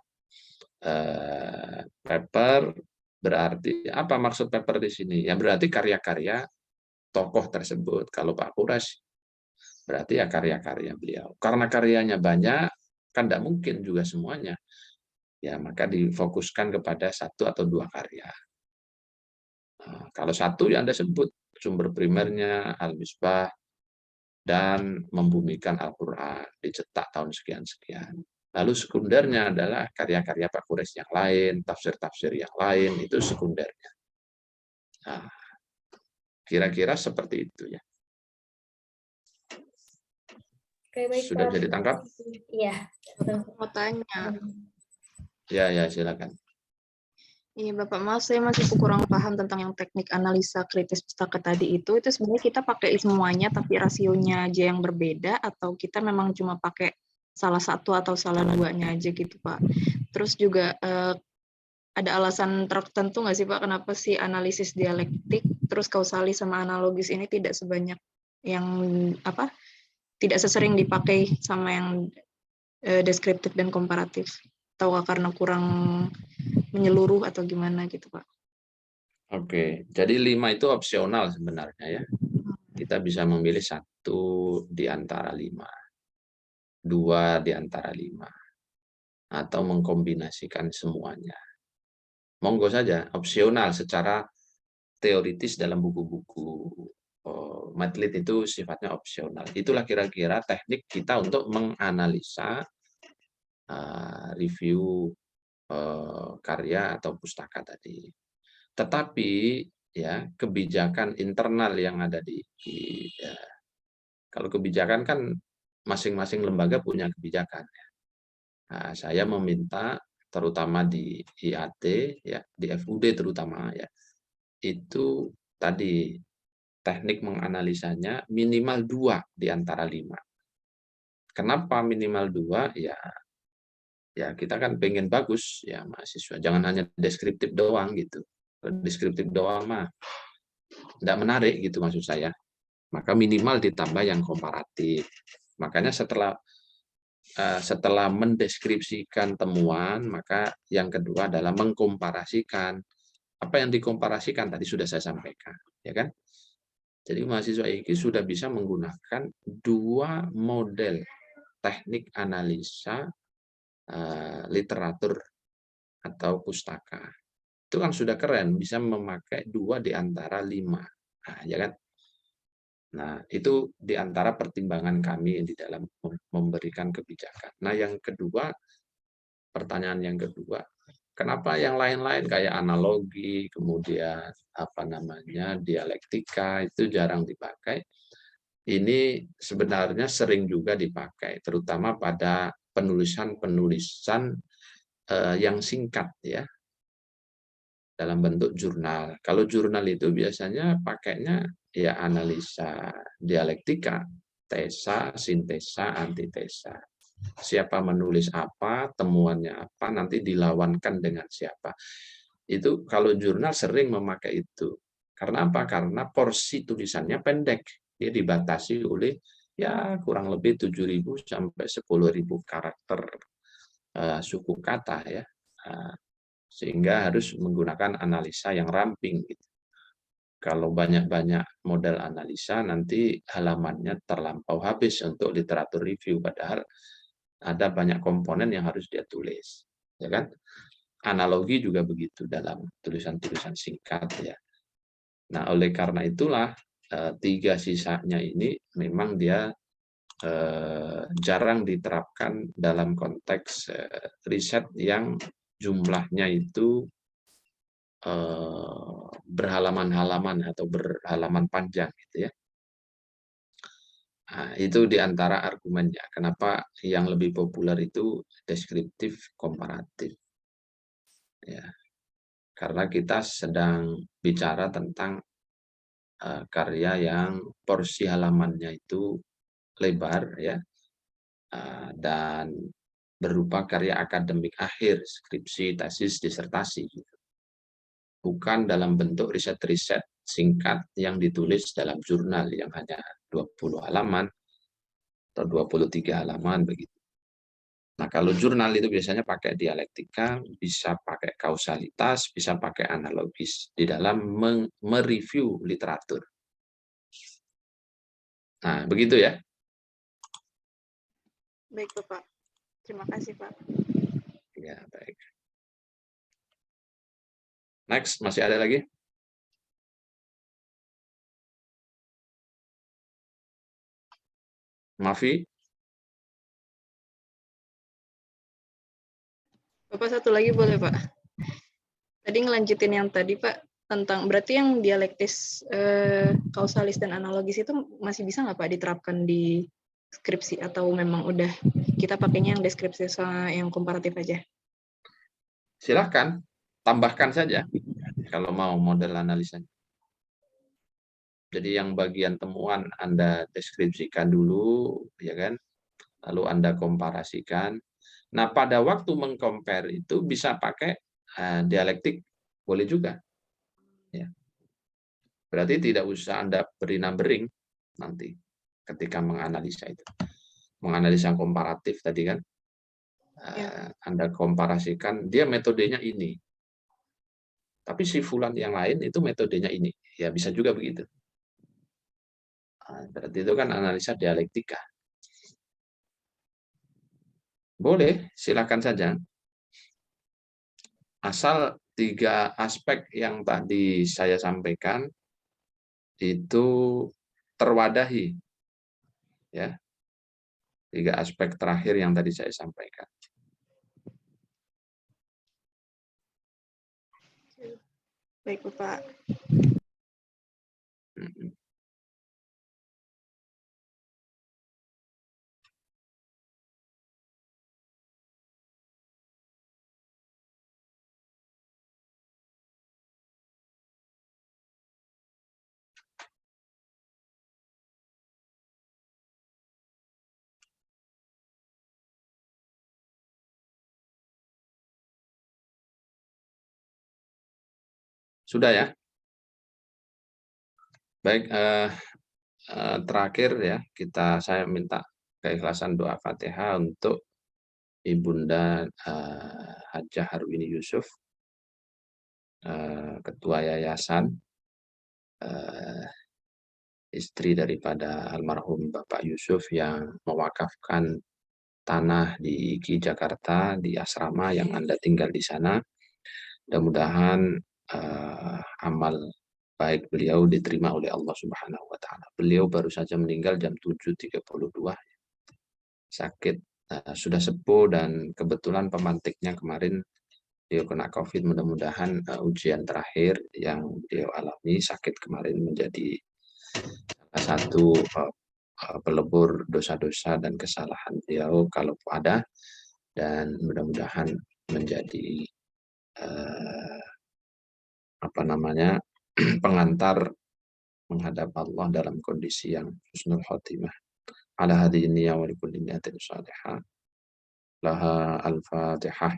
paper, berarti apa maksud paper di sini? Ya berarti karya-karya tokoh tersebut. Kalau Pak Kures, berarti ya karya-karya beliau. Karena karyanya banyak, kan tidak mungkin juga semuanya. Ya, maka difokuskan kepada satu atau dua karya. Nah, kalau satu yang Anda sebut, sumber primernya Al-Misbah dan membumikan Al-Quran, dicetak tahun sekian-sekian. Lalu sekundernya adalah karya-karya Pak Kures yang lain, tafsir-tafsir yang lain, itu sekundernya. Nah, kira-kira seperti itu ya. Oke, baik, Sudah Pak. bisa ditangkap? Iya. Mau tanya, Ya, silakan. ini Bapak, maaf saya masih kurang paham tentang yang teknik analisa kritis pustaka tadi itu sebenarnya kita pakai semuanya tapi rasionya aja yang berbeda atau kita memang cuma pakai salah satu atau salah duanya aja gitu Pak. Terus juga ada alasan tertentu nggak sih Pak kenapa sih analisis dialektik terus kausalis sama analogis ini tidak sebanyak yang apa tidak sesering dipakai sama yang deskriptif dan komparatif? Atau karena kurang menyeluruh atau gimana gitu Pak? Oke, jadi 5 itu opsional sebenarnya ya. Kita bisa memilih 1 di antara 5, 2 di antara 5, atau mengkombinasikan semuanya. Monggo saja, opsional secara teoritis dalam buku-buku Madlit itu sifatnya opsional. Itulah kira-kira teknik kita untuk menganalisa review karya atau pustaka tadi. Tetapi ya kebijakan internal yang ada ya, kalau kebijakan kan masing-masing lembaga punya kebijakan. Nah, saya meminta terutama di IAT ya, di FUD terutama ya, itu tadi teknik menganalisanya minimal 2 di antara 5. Kenapa minimal 2? Ya kita kan pengen bagus ya mahasiswa, jangan hanya deskriptif doang gitu. Deskriptif doang mah tidak menarik gitu maksud saya. Maka minimal ditambah yang komparatif. Makanya setelah mendeskripsikan temuan, maka yang kedua adalah mengkomparasikan. Apa yang dikomparasikan tadi sudah saya sampaikan, ya kan? Jadi mahasiswa ini sudah bisa menggunakan 2 model teknik analisa literatur atau pustaka. Itu kan sudah keren, bisa memakai 2 di antara 5. Nah, ya kan? Nah, itu di antara pertimbangan kami di dalam memberikan kebijakan. Nah, yang kedua, pertanyaan yang kedua, kenapa yang lain-lain kayak analogi, kemudian apa namanya dialektika itu jarang dipakai? Ini sebenarnya sering juga dipakai, terutama pada penulisan-penulisan yang singkat ya, dalam bentuk jurnal. Kalau jurnal itu biasanya pakainya ya analisa dialektika, tesa, sintesa, antitesa. Siapa menulis apa, temuannya apa, nanti dilawankan dengan siapa. Itu kalau jurnal sering memakai itu. Karena apa? Karena porsi tulisannya pendek. Dia dibatasi oleh ya kurang lebih 7.000 sampai 10.000 karakter suku kata ya. Sehingga harus menggunakan analisa yang ramping gitu. Kalau banyak-banyak model analisa, nanti halamannya terlampau habis untuk literatur review, padahal ada banyak komponen yang harus dia tulis, ya kan? Analogi juga begitu dalam tulisan-tulisan singkat ya. Nah, oleh karena itulah 3 sisanya ini memang dia jarang diterapkan dalam konteks riset yang jumlahnya itu berhalaman-halaman atau berhalaman panjang gitu ya. Nah, itu diantara argumennya. Kenapa yang lebih populer itu deskriptif komparatif. Ya, karena kita sedang bicara tentang karya yang porsi halamannya itu lebar ya, dan berupa karya akademik akhir, skripsi, tesis, disertasi. Gitu. Bukan dalam bentuk riset-riset singkat yang ditulis dalam jurnal yang hanya 20 halaman atau 23 halaman begitu. Nah, kalau jurnal itu biasanya pakai dialektika, bisa pakai kausalitas, bisa pakai analogis di dalam mereview literatur. Nah, begitu ya. Baik, Bapak. Terima kasih, Pak. Ya, baik. Next, masih ada lagi? Mafi? Bapak satu lagi boleh, Pak? Tadi ngelanjutin yang tadi, Pak, tentang berarti yang dialektis, kausalis dan analogis itu masih bisa nggak Pak diterapkan di skripsi atau memang udah kita pakainya yang deskripsi sama yang komparatif aja? Silahkan, tambahkan saja kalau mau model analisanya. Jadi yang bagian temuan Anda deskripsikan dulu, ya kan? Lalu Anda komparasikan. Nah, pada waktu mengcompare itu bisa pakai dialektik, boleh juga. Ya. Berarti tidak usah Anda beri numbering nanti ketika menganalisa itu. Menganalisa komparatif tadi kan, Anda komparasikan, dia metodenya ini. Tapi si fulan yang lain itu metodenya ini. Ya bisa juga begitu. Berarti itu kan analisa dialektika. Boleh, silakan saja. Asal 3 aspek yang tadi saya sampaikan itu terwadahi. Ya. 3 aspek terakhir yang tadi saya sampaikan. Baik, Bapak. Sudah ya? Baik, terakhir ya, saya minta keikhlasan doa Fatihah untuk Ibunda Hajah Harwini Yusuf, Ketua Yayasan, istri daripada almarhum Bapak Yusuf yang mewakafkan tanah di IKI Jakarta, di asrama yang Anda tinggal di sana. Mudah-mudahan amal baik beliau diterima oleh Allah Subhanahu wa Ta'ala. Beliau baru saja meninggal jam 7.32, sakit, sudah sepuh, dan kebetulan pemantiknya kemarin beliau kena COVID. Mudah-mudahan ujian terakhir yang beliau alami, sakit kemarin, menjadi salah satu pelebur dosa-dosa dan kesalahan beliau kalau ada, dan mudah-mudahan menjadi pengantar menghadap Allah dalam kondisi yang husnul khotimah. Ala hadhihi niyyah wa likulli niyatin shalihah. Laha al-Fatihah.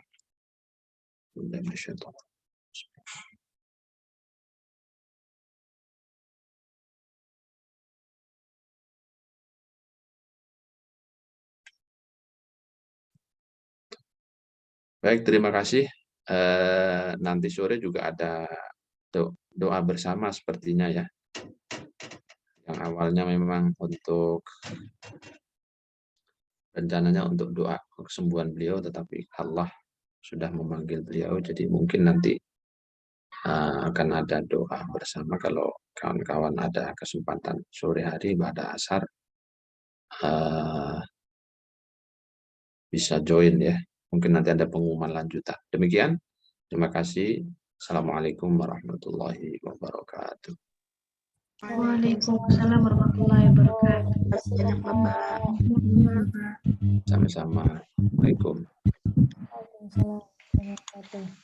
Baik, terima kasih. Nanti sore juga ada doa bersama sepertinya ya. Yang awalnya memang untuk rencananya untuk doa kesembuhan beliau, tetapi Allah sudah memanggil beliau, jadi mungkin nanti akan ada doa bersama kalau kawan-kawan ada kesempatan sore hari pada asar bisa join ya. Mungkin nanti ada pengumuman lanjutan. Demikian. Terima kasih. Assalamualaikum warahmatullahi wabarakatuh. Waalaikumsalam warahmatullahi wabarakatuh. Terima kasih banyak Bapak. Sama-sama. Assalamualaikum. Waalaikumsalam warahmatullahi wabarakatuh.